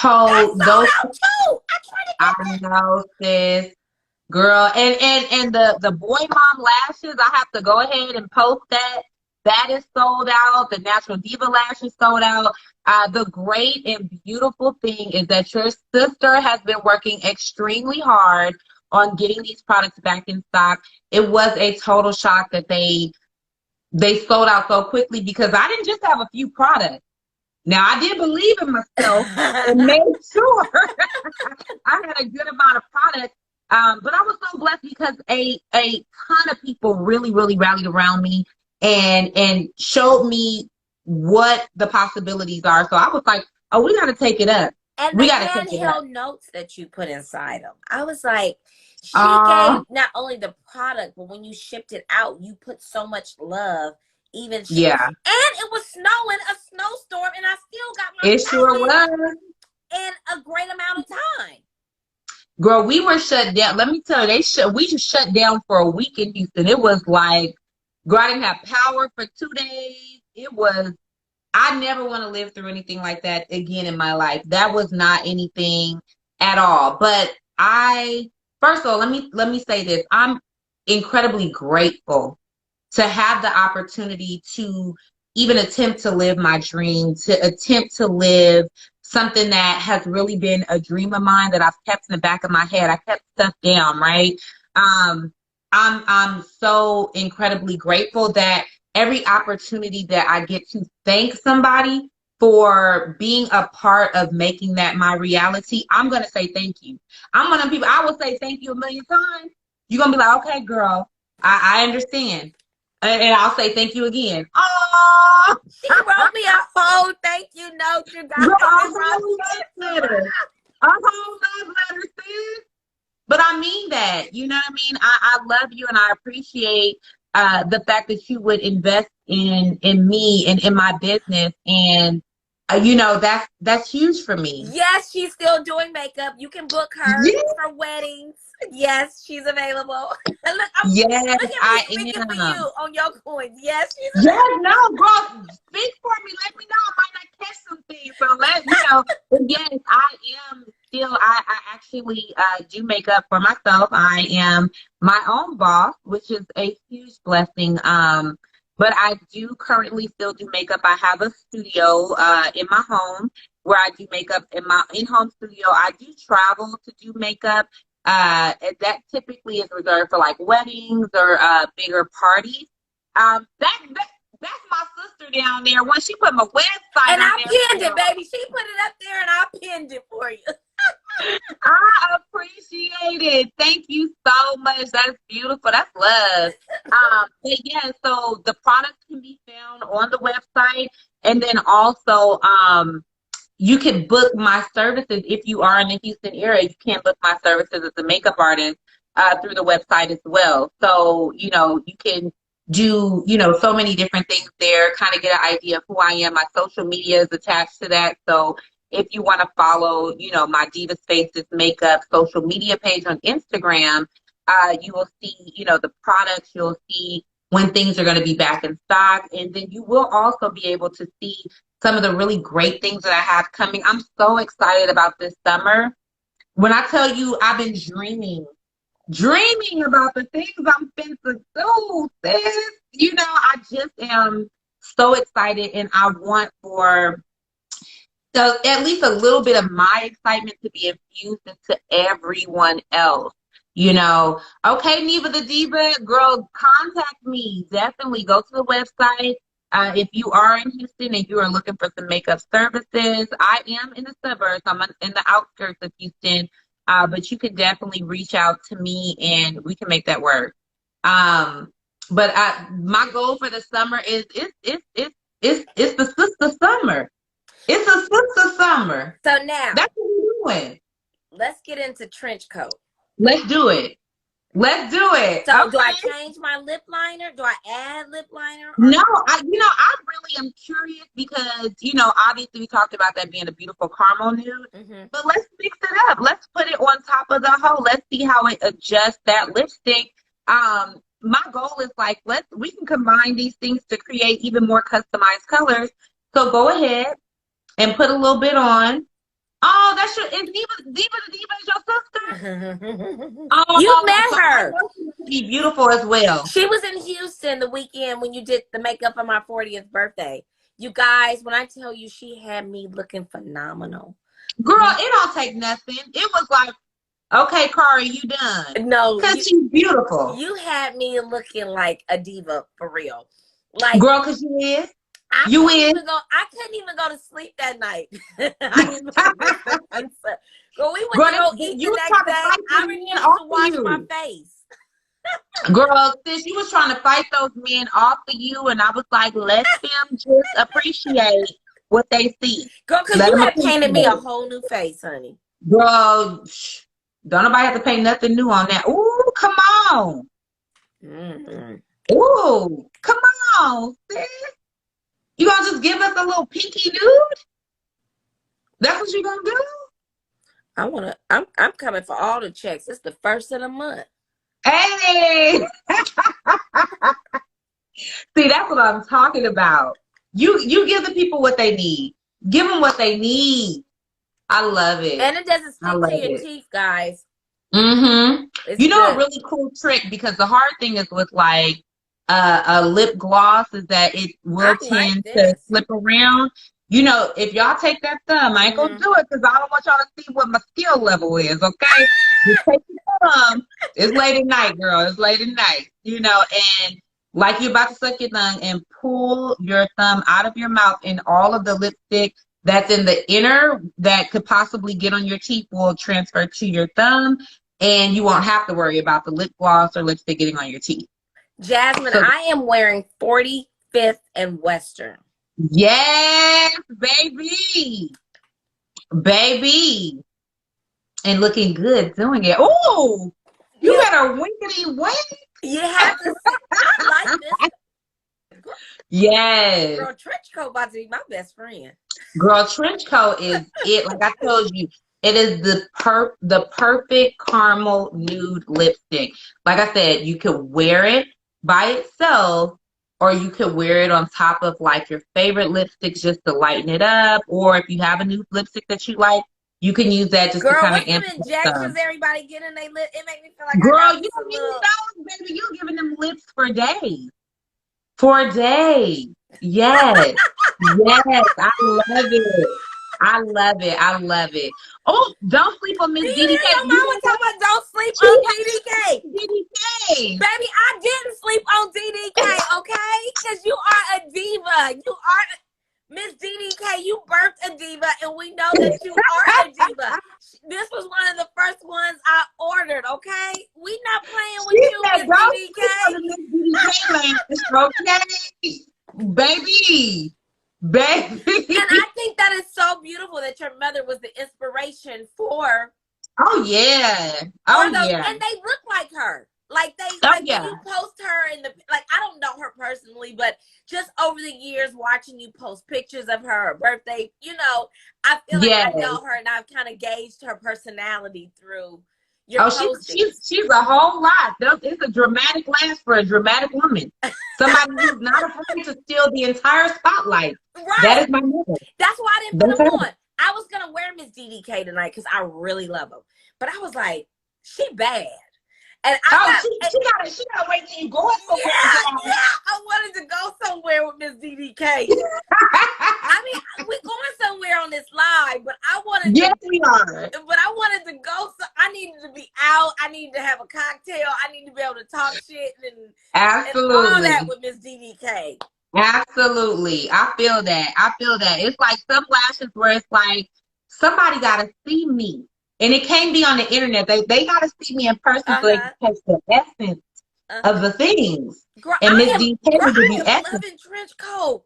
Oh, sold those, out too. I tried to I get that. know, sis. Girl, and the boy mom lashes, I have to go ahead and post that. That is sold out. The natural diva lash is sold out. The great and beautiful thing is that your sister has been working extremely hard on getting these products back in stock. It was a total shock that they sold out so quickly, because I didn't just have a few products. Now, I did believe in myself and made sure I had a good amount of products. But I was so blessed because a ton of people really, really rallied around me and showed me what the possibilities are. So I was like, oh, we got to take it up. And the We got to take it up. handheld notes that you put inside them. I was like, she Uh, gave not only the product, but when you shipped it out, you put so much love. Even and yeah, it was snowing, a snowstorm, and I still got my it sure package was. in a great amount of time. Girl, we were shut down. Let me tell you, we just shut down for a week in Houston. It was like, girl, I didn't have power for 2 days. I never want to live through anything like that again in my life. That was not anything at all. But first of all, let me say this. I'm incredibly grateful to have the opportunity to even attempt to live my dream, to attempt to live something that has really been a dream of mine that I've kept in the back of my head. I kept stuff down, right? Um, I'm so incredibly grateful that every opportunity that I get to thank somebody for being a part of making that my reality, I'm gonna say thank you. I'm one of the people, I will say thank you a million times. You're gonna be like, okay, girl, I understand. And I'll say thank you again. Oh, She wrote me a whole thank you note, you guys. girl, a And wrote whole it to love letter. her. A whole love letter, sis. But I mean that. You know what I mean? I love you, and I appreciate the fact that you would invest in me and in my business. And that's huge for me. Yes, she's still doing makeup. You can book her Yes, for weddings. Yes, she's available. And look, yes, look at me I speaking for am. you on your coins. Yes, she's Yes, no, girl, speak for me. Let me know. I might not catch some things. So but yes, I am still, I actually do makeup for myself. I am my own boss, which is a huge blessing. But I do currently still do makeup. I have a studio in my home where I do makeup in my in-home studio. I do travel to do makeup. And that typically is reserved for like weddings or bigger parties. That's my sister down there. When she put my website and on I there, pinned girl, it, baby. She put it up there and I pinned it for you. I appreciate it. Thank you so much. That's beautiful. That's love. But yeah, so the products can be found on the website, and then also you can book my services if you are in the Houston area. You can book my services as a makeup artist through the website as well. So, you can do, so many different things there, kind of get an idea of who I am. My social media is attached to that. So if you want to follow, my Diva Spaces Makeup social media page on Instagram, you will see, the products. You'll see when things are going to be back in stock. And then you will also be able to see some of the really great things that I have coming. I'm so excited about this summer. When I tell you I've been dreaming about the things I'm fin to do, sis. I just am so excited, and I want for at least a little bit of my excitement to be infused into everyone else. Okay, Neva the Diva, girl, contact me. Definitely go to the website. If you are in Houston and you are looking for some makeup services, I am in the suburbs. I'm in the outskirts of Houston, but you can definitely reach out to me and we can make that work. But my goal for the summer is it's the sister summer. It's a sister summer. So now, That's what we're doing. let's get into trench coat. Let's do it. Let's do it. So do I Okay. change my lip liner? Do I add lip liner? Or No, I really am curious because, obviously we talked about that being a beautiful caramel nude, mm-hmm. but let's mix it up. Let's put it on top of the whole. Let's see how it adjusts that lipstick. My goal is like, we can combine these things to create even more customized colors. So go ahead and put a little bit on. Oh, that's is Diva is your sister? You Oh, met so I her. know she must be beautiful as well. She was in Houston the weekend when you did the makeup for my 40th birthday. You guys, when I tell you, she had me looking phenomenal. Girl, it don't take nothing. It was like, okay, Kari, you done. No, Because she's beautiful. You had me looking like a diva for real. Like, girl, because you is. I couldn't even go to sleep that night. Girl, we went to go eat the next day. I refused to wash my face. Girl, sis, you was trying to fight those men off of you, and I was like, let them just appreciate what they see. Girl, because you had painted me a whole new face, honey. Girl, don't nobody have to paint nothing new on that. Ooh, come on. Mm-hmm. Ooh, come on, sis. You gonna just give us a little pinky nude? That's what you gonna do? I'm coming for all the checks. It's the first of the month. Hey! See, that's what I'm talking about. You give the people what they need. Give them what they need. I love it. And it doesn't stick to your teeth, guys. Mm-hmm. It's a really cool trick, because the hard thing is with like a lip gloss is that it will tend to slip around. If y'all take that thumb, I ain't gonna do it because I don't want y'all to see what my skill level is, okay? You take your thumb. It's late at night, girl. It's late at night, and like you're about to suck your thumb and pull your thumb out of your mouth, and all of the lipstick that's in the inner that could possibly get on your teeth will transfer to your thumb, and you won't have to worry about the lip gloss or lipstick getting on your teeth. Jasmine, I am wearing 45th and Western. Yes, baby. Baby. And looking good doing it. Oh, you better winkety wink. You have to see. I like this. Yes. Girl, trench coat about to be my best friend. Girl, trench coat is it. Like I told you, it is the perfect caramel nude lipstick. Like I said, you could wear it by itself, or you could wear it on top of like your favorite lipsticks just to lighten it up. Or if you have a new lipstick that you like, you can use that just to kind of amp injections everybody get in their lip. It makes me feel like girl, you don't even know, baby. You giving them lips for days. For days. Yes. Yes. I love it. I love it. I love it. Oh, don't sleep on Miss DDK. Your mama talking about don't sleep on DDK. DDK. Baby, I didn't sleep on DDK, okay? Because you are a diva. You are Miss DDK. You birthed a diva, and we know that you are a diva. This was one of the first ones I ordered, okay? We not playing with you, Miss DDK. Okay, baby. Baby. And I think that is so beautiful that your mother was the inspiration for. Oh yeah. Oh yeah. And they look like her. Like when you post her in the I don't know her personally, but just over the years watching you post pictures of her birthday, I feel like I know her and I've kind of gauged her personality through your she's a whole lot. It's a dramatic laugh for a dramatic woman. Somebody who's not afraid to steal the entire spotlight. Right. That is my mother. That's why I didn't put them on. I was gonna wear Miss DDK tonight because I really love them, but I was like, she bad. And she gotta wait till you go somewhere. Yeah, I wanted to go somewhere with Miss DDK. I mean, we're going somewhere on this live, but I wanted we are. But I wanted to go. So I needed to be out. I needed to have a cocktail. I need to be able to talk shit and all that with Miss DDK. Absolutely, I feel that. It's like some lashes where it's like somebody gotta see me. And it can't be on the internet. They got to see me in person so they can catch the essence of the things. Girl, And Miss D girl, Taylor give I you am extra. loving trench coat.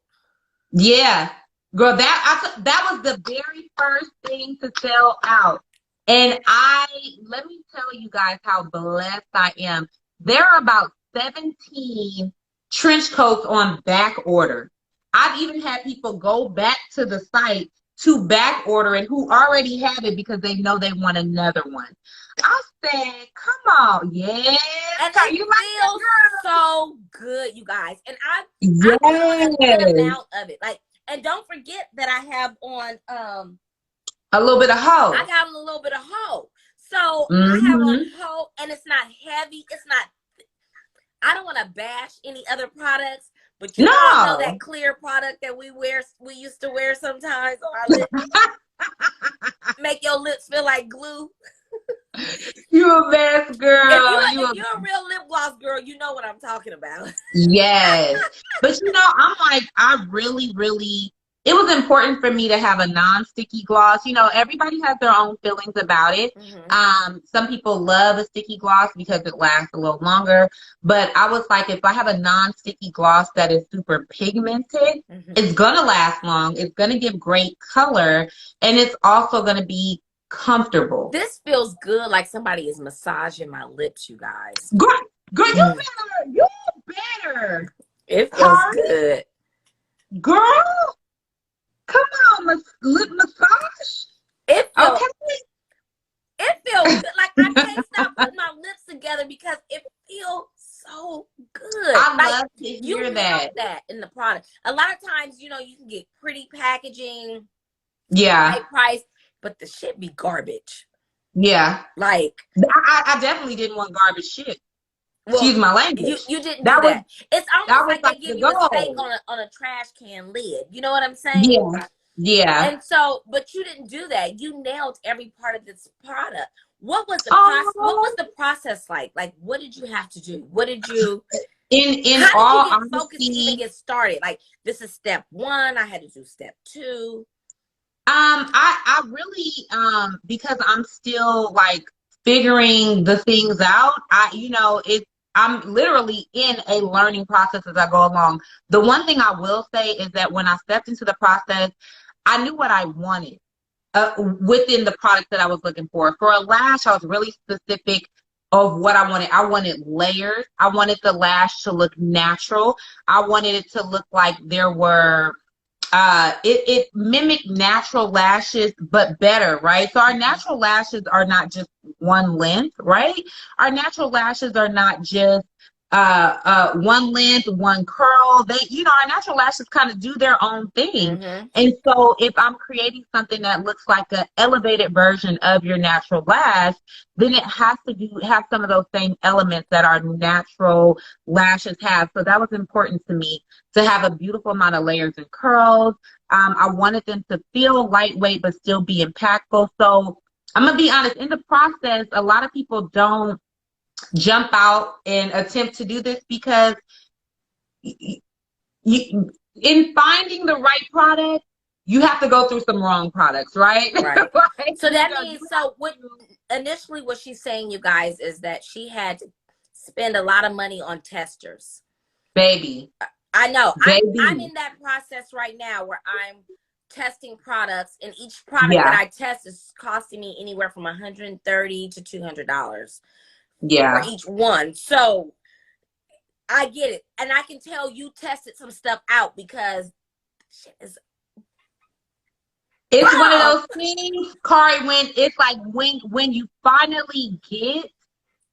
Yeah. Girl, that was the very first thing to sell out. And let me tell you guys how blessed I am. There are about 17 trench coats on back order. I've even had people go back to the site to back order and who already have it because they know they want another one. I said, come on, yes. And Are it you like that, feels girl? so good, you guys. And I'm doing a good Yes. amount of it. Like, and don't forget that I have on A little bit of I hoe. got a little bit of hoe. So I have on Mm-hmm. hoe and it's not heavy. It's not, I don't want to bash any other products, but you all know that No. clear product that we used to wear sometimes on our lips, make your lips feel like glue. You a mess, girl. If you're a real lip gloss girl, you know what I'm talking about. Yes. But I'm like, it was important for me to have a non-sticky gloss. Everybody has their own feelings about it. Some people love a sticky gloss because it lasts a little longer. But I was like, if I have a non-sticky gloss that is super pigmented, it's gonna last long. It's gonna give great color, and it's also gonna be comfortable. This feels good, like somebody is massaging my lips, you guys. Girl, you better. It feels good. Girl, come on, lip massage. It feels Okay. It feels good. Like I can't stop putting my lips together because it feels so good. I love to You hear nailed that. that in the product. A lot of times, you can get pretty packaging, Yeah. high price, but the shit be garbage. Yeah. Like I definitely didn't want garbage shit. Excuse my language. You didn't do that. It's almost like they give you a steak on a trash can lid. You know what I'm saying? Yeah. Yeah. And so, but you didn't do that. You nailed every part of this product. What was the process? What was the process like? Like, what did you have to do? What did you? How all did you get focused to even get started? Like, this is step 1. I had to do step 2. I really because I'm still like figuring the things out. I'm literally in a learning process as I go along. The one thing I will say is that when I stepped into the process, I knew what I wanted within the product that I was looking for. For a lash, I was really specific of what I wanted. I wanted layers. I wanted the lash to look natural. I wanted it to look like there were it mimicked natural lashes, but better, right? So our natural lashes are not just one length, right? Our natural lashes are not just one length, one curl. Our natural lashes kind of do their own thing. And so if I'm creating something that looks like an elevated version of your natural lash, then it has to have some of those same elements that our natural lashes have. So that was important to me, to have a beautiful amount of layers and curls. I wanted them to feel lightweight but still be impactful. So I'm gonna be honest, in the process, a lot of people don't jump out and attempt to do this because in finding the right product, you have to go through some wrong products, right? Right. So that means, initially what she's saying, you guys, is that she had to spend a lot of money on testers. Baby. I know. I'm in that process right now where I'm testing products, and each product that I test is costing me anywhere from $130 to $200 for each one. So I get it. And I can tell you tested some stuff out because shit is one of those things, Kari, when it's like when you finally get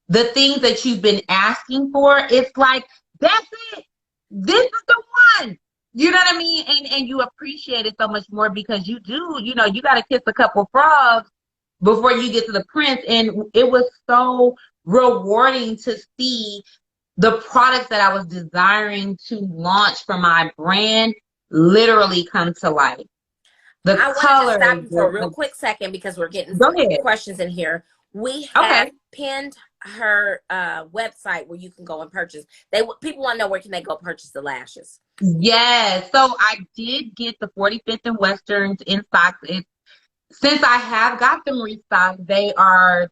the things that you've been asking for, it's like, that's it. This is the one. You know what I mean? And you appreciate it so much more because you do, you got to kiss a couple frogs before you get to the prince. And it was so rewarding to see the products that I was desiring to launch for my brand literally come to life. I wanted to stop you for a real quick second because we're getting some questions in here. We have pinned her website where you can go and purchase. People want to know, where can they go purchase the lashes? Yes. So I did get the 45th and Westerns in stock. Since I have got them restocked, they are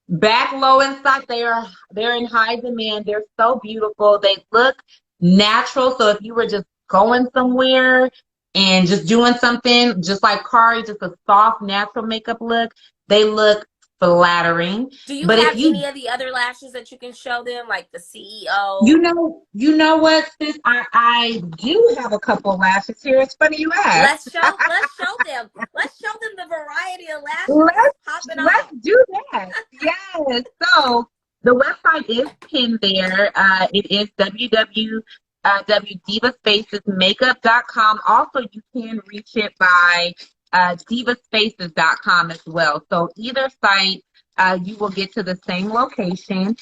back low in stock. They're in high demand. They're so beautiful. They look natural. So if you were just going somewhere and just doing something, just like Kari, just a soft, natural makeup look, they look flattering. Do you But if have you any of the other lashes that you can show them, like the CEO? you know what, sis? I do have a couple lashes here. It's funny you ask. Let's show them the variety of lashes. Let's Pop it let's off. do that. Yes. So the website is pinned there. It is www.divafacesmakeup.com. Also, you can reach it by divaspaces.com as well. So either site, you will get to the same location.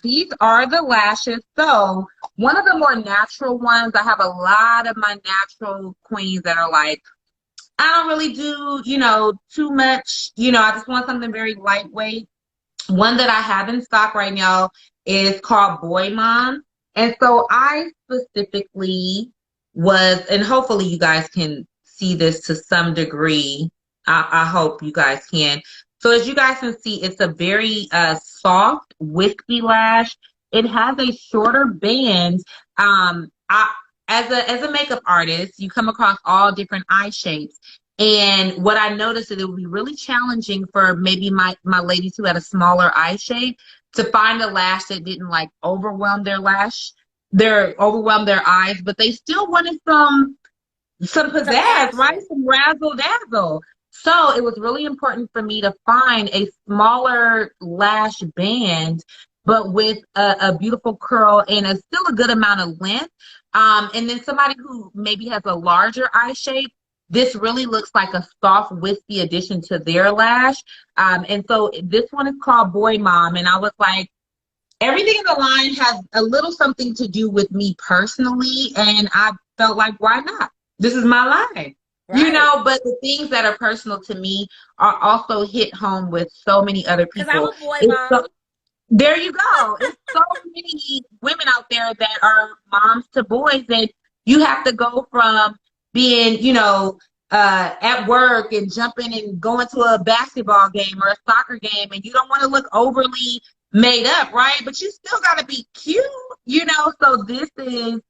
These are the lashes. So one of the more natural ones, I have a lot of my natural queens that are like, I don't really do, too much. I just want something very lightweight. One that I have in stock right now is called Boy Mom. And so I specifically and hopefully you guys can see this to some degree. I hope you guys can. So as you guys can see, it's a very soft, wispy lash. It has a shorter band. As a makeup artist, you come across all different eye shapes. And what I noticed is it would be really challenging for maybe my ladies who had a smaller eye shape to find a lash that didn't like overwhelm their eyes, but they still wanted some pizzazz, right? Some razzle dazzle. So it was really important for me to find a smaller lash band, but with a beautiful curl and still a good amount of length. And then somebody who maybe has a larger eye shape, this really looks like a soft, wispy addition to their lash. And so this one is called Boy Mom. And I was like, everything in the line has a little something to do with me personally. And I felt like, why not? This is my line. Right. But the things that are personal to me are also hit home with so many other Because I'm people. a boy mom. There you go. It's so many women out there that are moms to boys that you have to go from being, at work and jumping and going to a basketball game or a soccer game, and you don't want to look overly made up, right? But you still got to be cute, So this is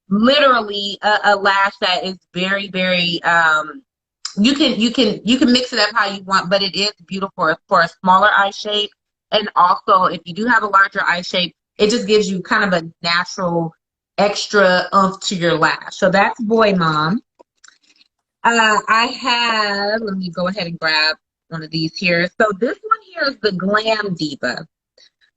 literally a lash that is very, very. You can mix it up how you want, but it is beautiful for a smaller eye shape. And also, if you do have a larger eye shape, it just gives you kind of a natural extra oomph to your lash. So that's Boy Mom. Let me go ahead and grab one of these here. So this one here is the Glam Diva.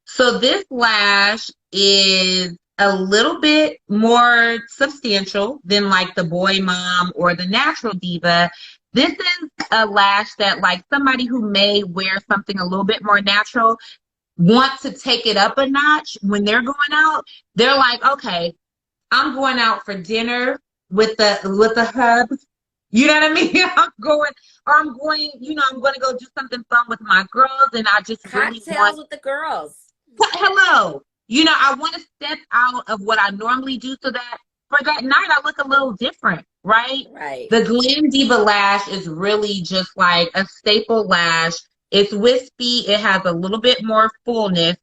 So this lash is a little bit more substantial than like the Boy Mom or the Natural Diva. This is a lash that like somebody who may wear something a little bit more natural wants to take it up a notch when they're going out. They're like, okay, I'm going out for dinner with the hubs. You know what I mean? I'm going to go do something fun with my girls, and I just really Cocktails with the girls. hello. I want to step out of what I normally do so that for that night I look a little different, right? Right. The Glam Diva lash is really just like a staple lash. It's wispy. It has a little bit more fullness.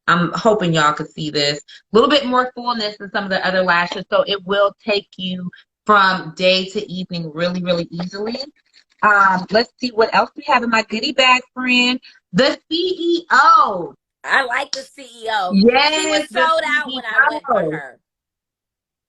I'm hoping y'all can see this. A little bit more fullness than some of the other lashes. So it will take you from day to evening really, really easily. Let's see what else we have in my goodie bag, friend. The CEO. I like the CEO. Yes, she was sold out when I went for her.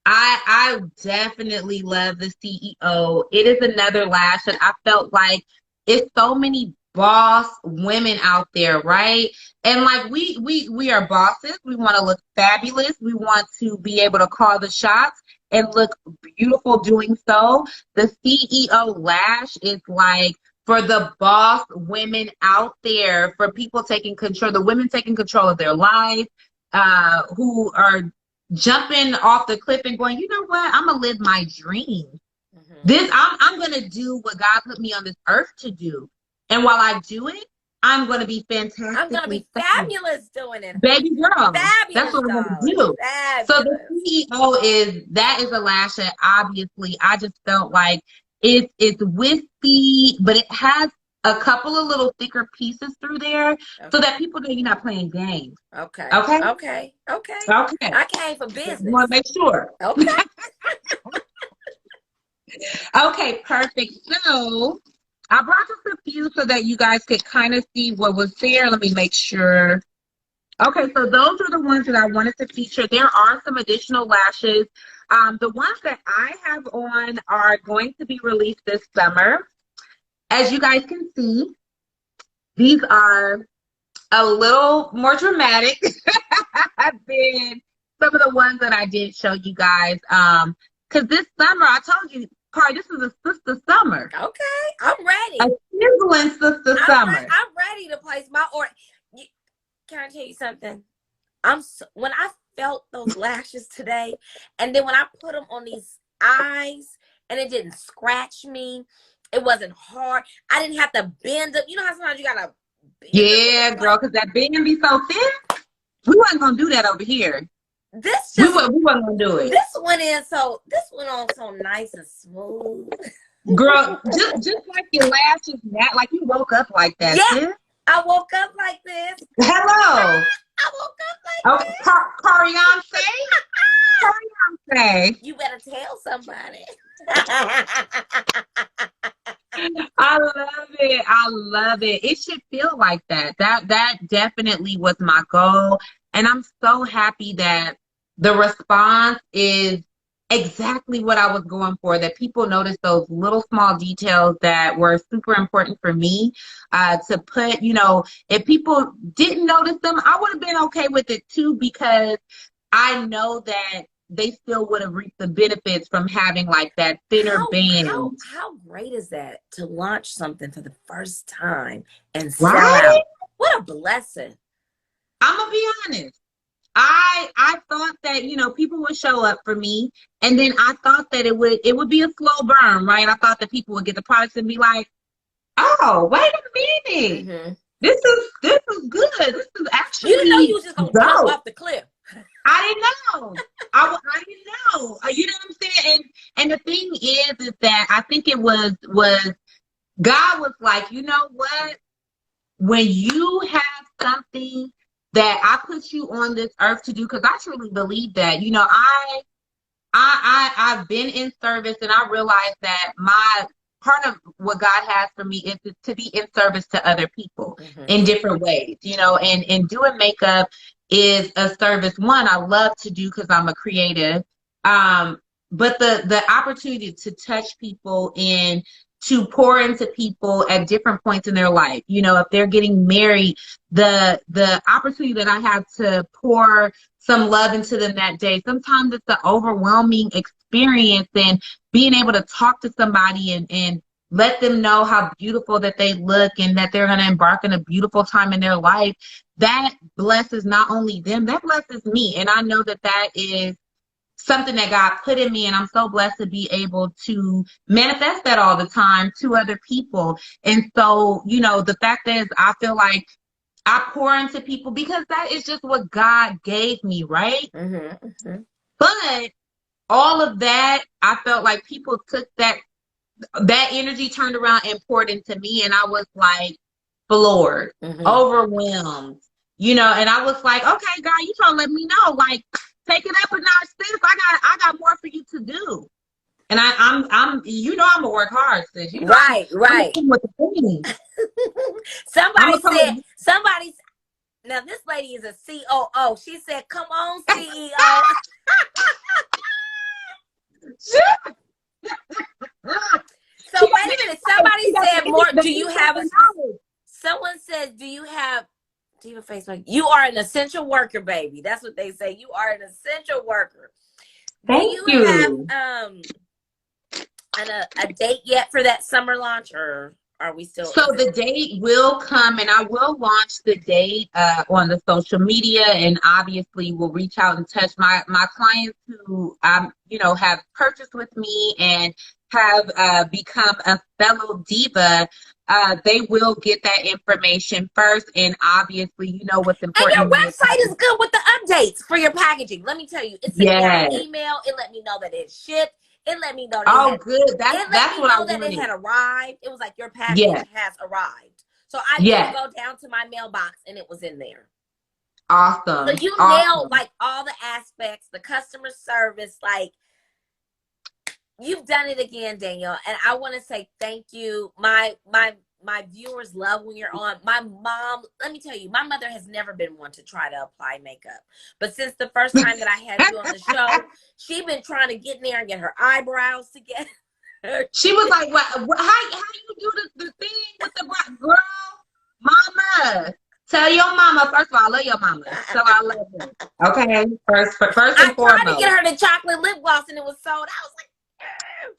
I definitely love the CEO. It is another lash that I felt like it's so many boss women out there, right? And like we are bosses. We want to look fabulous. We want to be able to call the shots and look beautiful doing so. The CEO lash is like for the boss women out there, for people taking control, the women taking control of their life, who are jumping off the cliff and going, you know what? I'm gonna live my dream. I'm gonna do what God put me on this earth to do. And while I do it, I'm gonna be fantastic. I'm gonna be fabulous doing it. Baby girl. Fabulous. That's what I'm gonna do. Fabulous. So the CEO is a lash that obviously I just felt like it's wispy, but it has a couple of little thicker pieces through there so Okay. that people know you're not playing games. Okay. Okay? Okay. Okay. Okay. I came for You want business. to make sure. Okay. Okay, perfect. So I brought just a few so that you guys could kind of see what was there. Let me make sure. Okay, so those are the ones that I wanted to feature. There are some additional lashes. The ones that I have on are going to be released this summer. As you guys can see, these are a little more dramatic than some of the ones that I did show you guys. Because this summer, I told you, Carl, this is a sister summer. Okay. I'm ready. A sizzling sister summer. I'm ready to place my order. Can I tell you something? When I felt those lashes today, and then when I put them on these eyes, and it didn't scratch me, it wasn't hard. I didn't have to bend up. You know how sometimes you gotta bend Yeah, up? girl, because that band be so thin. We wasn't gonna do that over here. This We just wasn't gonna do it. this went on so nice and smooth. Girl, just like your lashes, like you woke up like that, Yeah, sis. I woke up like this. Hello. I woke up like Oh, this. Cariance? Cariance. You better tell somebody. I love it. I love it. It should feel like that. That definitely was my goal. And I'm so happy that the response is exactly what I was going for, that people noticed those little small details that were super important for me to put, if people didn't notice them, I would have been okay with it too, because I know that they still would have reaped the benefits from having like that thinner band. How great is that to launch something for the first time and sell Right? out? What a blessing. I'm gonna be honest. I thought that, people would show up for me, and then I thought that it would be a slow burn, right? I thought that people would get the products and be like, "Oh, wait a minute. Mm-hmm. This is good. This is actually You didn't know you was just gonna jump off the cliff. I didn't know. I didn't know. You know what I'm saying? And the thing is that I think it was God was like, you know what? When you have something that I put you on this earth to do, because I truly believe that, I've been in service, and I realized that my part of what God has for me is to be in service to other people in different ways, and doing makeup is a service one I love to do because I'm a creative. But the opportunity to touch people and to pour into people at different points in their life, if they're getting married, the opportunity that I have to pour some love into them that day. Sometimes it's an overwhelming experience, and being able to talk to somebody and let them know how beautiful that they look and that they're going to embark on a beautiful time in their life, that blesses not only them, that blesses me. And I know that that is something that God put in me, and I'm so blessed to be able to manifest that all the time to other people. And so, the fact is, I feel like I pour into people because that is just what God gave me, right? But all of that, I felt like people took that energy, turned around and poured into me, and I was like floored, overwhelmed, and I was like, okay, God, you trying to let me know, like, take it up a notch, sis. I got more for you to do. And I'm I'm gonna work hard, sis. Right. I'm with the Somebody now this lady is a COO. She said, "Come on, CEO." So wait a minute. Somebody said more. Do you have someone says, do you have Diva Facebook? You are an essential worker, baby. That's what they say. You are an essential worker. Thank you. Have a date yet for that summer launch, or are we still? So the date will come, and I will launch the date on the social media, and obviously we'll reach out and touch my clients who have purchased with me and have become a fellow diva. They will get that information first, and obviously, what's important. And your website is good with the updates for your packaging. Let me tell you, it sent me an email. It let me know that it shipped. It let me know that Oh, good. it let That's me what I know that it wanted. had arrived. It was like your package Yes. has arrived. So I did Yes. go down to my mailbox and it was in there. So Awesome. you nailed Awesome. like all the aspects, the customer service, like you've done it again, Danielle. And I want to say thank you. My viewers love when you're on. My mom, let me tell you, my mother has never been one to try to apply makeup. But since the first time that I had you on the show, she's been trying to get in there and get her eyebrows together. She was like, "What? How you do the thing with the girl, mama? Tell your mama first of all, I love your mama. Tell her I love her. Okay, first I and tried to get foremost. her the chocolate lip gloss and it was sold. I was like,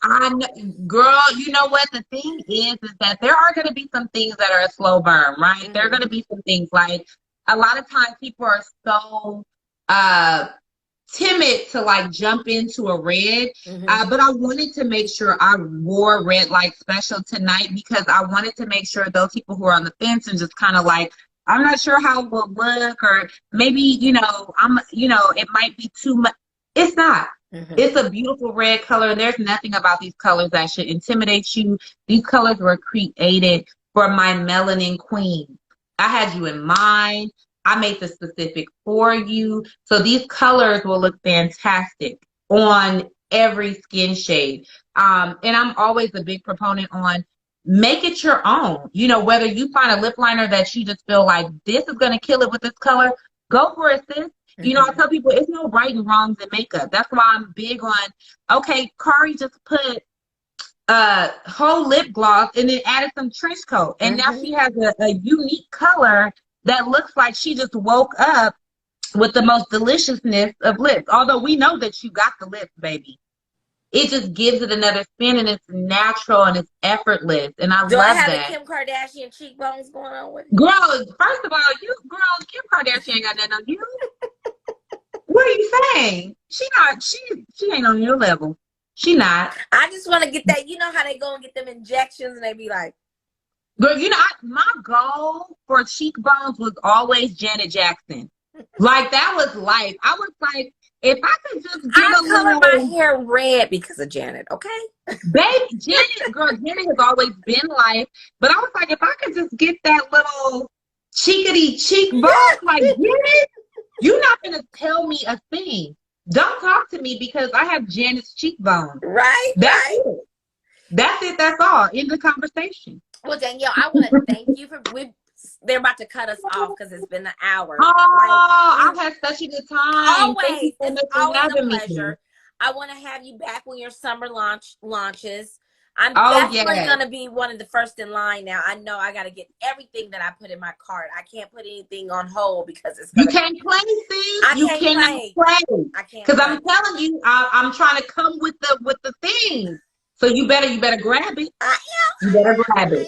I know, girl. You know what the thing is that there are going to be some things that are a slow burn, right? There are going to be some things like a lot of times people are so uh timid to like jump into a red. But I wanted to make sure I wore red light special tonight because I wanted to make sure those people who are on the fence and just kind of like, I'm not sure how it will look, or maybe, it might be too much. It's not. It's a beautiful red color, and there's nothing about these colors that should intimidate you. These colors were created for my melanin queen. I had you in mind. I made the specific for you. So these colors will look fantastic on every skin shade. And I'm always a big proponent on make it your own. Whether you find a lip liner that you just feel like this is going to kill it with this color, go for it, sis. I tell people it's no right and wrongs in makeup. That's why I'm big on, okay, Kari just put whole lip gloss and then added some trench coat. And now she has a unique color that looks like she just woke up with the most deliciousness of lips. Although we know that you got the lips, baby. It just gives it another spin and it's natural and it's effortless. And I do I love have that. the Kim Kardashian cheekbones going on with it? Girl, first of all, Kim Kardashian ain't got nothing on you. What are you saying? She ain't on your level. She not. I just want to get that. You know how they go and get them injections and they be like, girl, my goal for cheekbones was always Janet Jackson. Like that was life. I was like, if I could just get I a color little my hair red because of Janet, okay? baby, Janet has always been life. But I was like, if I could just get that little cheekity cheekbone, like Janet, you're not gonna tell me a thing. Don't talk to me because I have Janet's cheekbone. Right, That's right. it. That's it. That's all. End the conversation. Well, Danielle, I want to thank you for they're about to cut us off because it's been an hour. Oh, I've had such a good time. Thank you Always, so it's much for always a having me. pleasure. I want to have you back when your summer launches. I'm Oh, definitely yes. going to be one of the first in line now. I know I got to get everything that I put in my cart. I can't put anything on hold because it's You gonna, can't play, sis. I You can't cannot play. play. I can't Because play. I'm telling you, I'm trying to come with the things. So you better grab it. I am. You better grab it.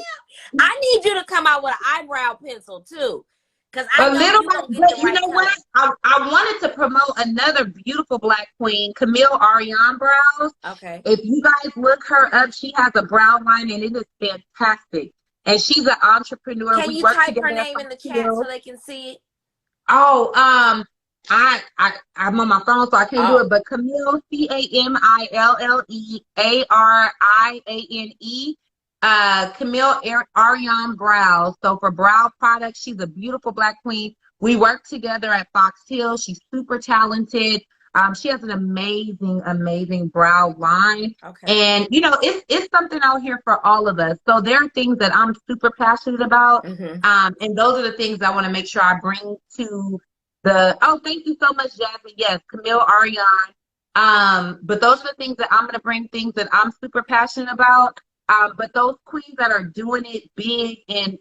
I need you to come out with an eyebrow pencil too. Because I A know little you're bit, going to get but the you right know color. what? I wanted to promote another beautiful black queen, Camille Ariane Brows. Okay. If you guys look her up, she has a brow line and it is fantastic. And she's an entrepreneur. Can We you work type together her at name in the chat Fox so they can see it? Oh, I'm on my phone, so I can't do it. But Camille, CamilleAriane, Camille Ariane Brows. So for brow products, she's a beautiful black queen. We work together at Fox Hill. She's super talented. She has an amazing brow line. Okay. And it's something out here for all of us. So there are things that I'm super passionate about. And those are the things I want to make sure I bring to thank you so much, Jasmine. Yes, Camille Ariane. But those are the things that I'm going to bring, things that I'm super passionate about. But those queens that are doing it big and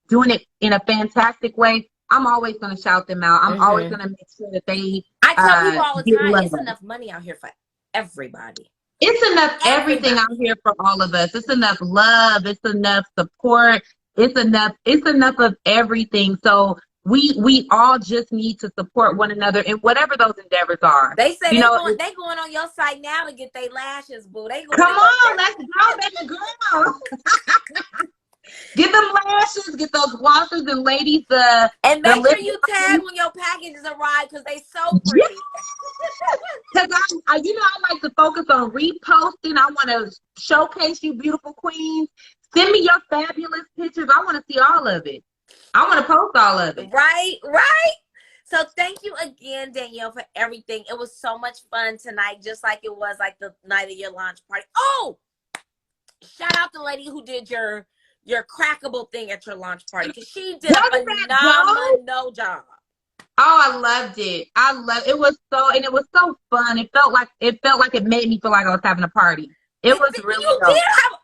doing it in a fantastic way, I'm always going to shout them out. I'm always going to make sure that they I tell people all the time, love. it's enough money out here for everybody. It's enough everything out here for all of us. It's enough love. It's enough support. It's enough of everything. So we all just need to support one another in whatever those endeavors are. They say they going on your site now to get their lashes, boo. Come on, let's go, baby girl. Get them lashes, get those glossers, and ladies, And the make sure lip you tag when your packages arrive because they so yes, pretty. because I like to focus on reposting. I want to showcase you beautiful queens. Send me your fabulous pictures. I want to see all of it. I want to post all of it. Right, right. So thank you again, Danielle, for everything. It was so much fun tonight, just like it was like the night of your launch party. Oh, shout out the lady who did your crackable thing at your launch party because she did a Wasn't that dope? phenomenal job. Oh, I loved it. It was so fun. It felt like it made me feel like I was having a party. It was really You did dope. have.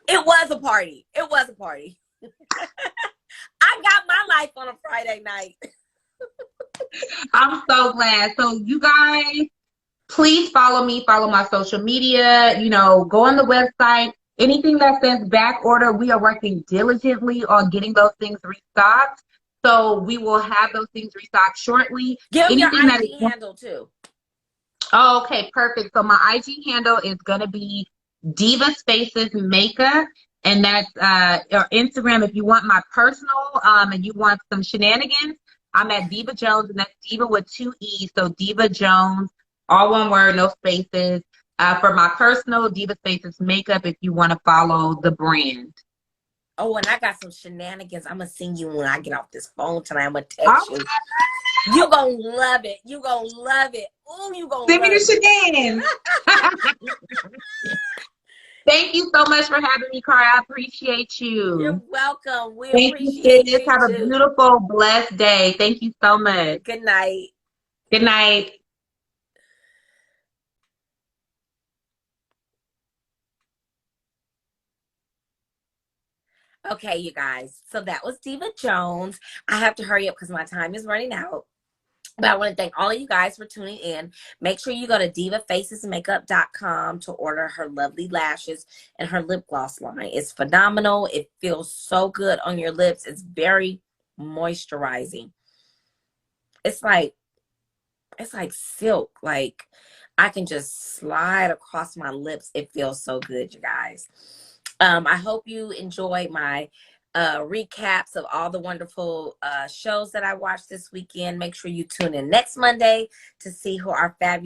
It was a party. It was a party. I got my life on a Friday night. I'm so glad. So you guys, please follow me, follow my social media, go on the website. Anything that says back order, we are working diligently on getting those things restocked. So we will have those things restocked shortly. Give them your Anything that is, IG handle too. oh, okay, perfect. So my IG handle is going to be Diva Spaces Makeup. And that's or Instagram. If you want my personal and you want some shenanigans, I'm at DeevaJones, and that's Diva with two E's. So DeevaJones, all one word, no spaces. For my personal, Diva Spaces Makeup, if you want to follow the brand. Oh, and I got some shenanigans. I'm gonna sing you when I get off this phone tonight. I'm gonna Oh, text you. You gonna love it. You gonna love it. Oh, you gonna send me love the it. shenanigans. Thank you so much for having me, Cara. I appreciate You're you. welcome. We Thank you, appreciate sis. you Have a too. beautiful, blessed day. Thank you so much. Good night. Good night. Okay, you guys. So that was DeevaJones. I have to hurry up because my time is running out. But I want to thank all of you guys for tuning in. Make sure you go to divafacesmakeup.com to order her lovely lashes and her lip gloss line. It's phenomenal. It feels so good on your lips. It's very moisturizing. It's like silk. Like I can just slide across my lips. It feels so good, you guys. I hope you enjoyed my recaps of all the wonderful shows that I watched this weekend. Make sure you tune in next Monday to see who our fabulous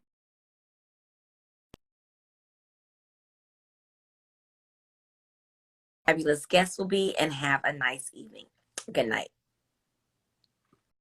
guests will be, and have a nice evening. Good night.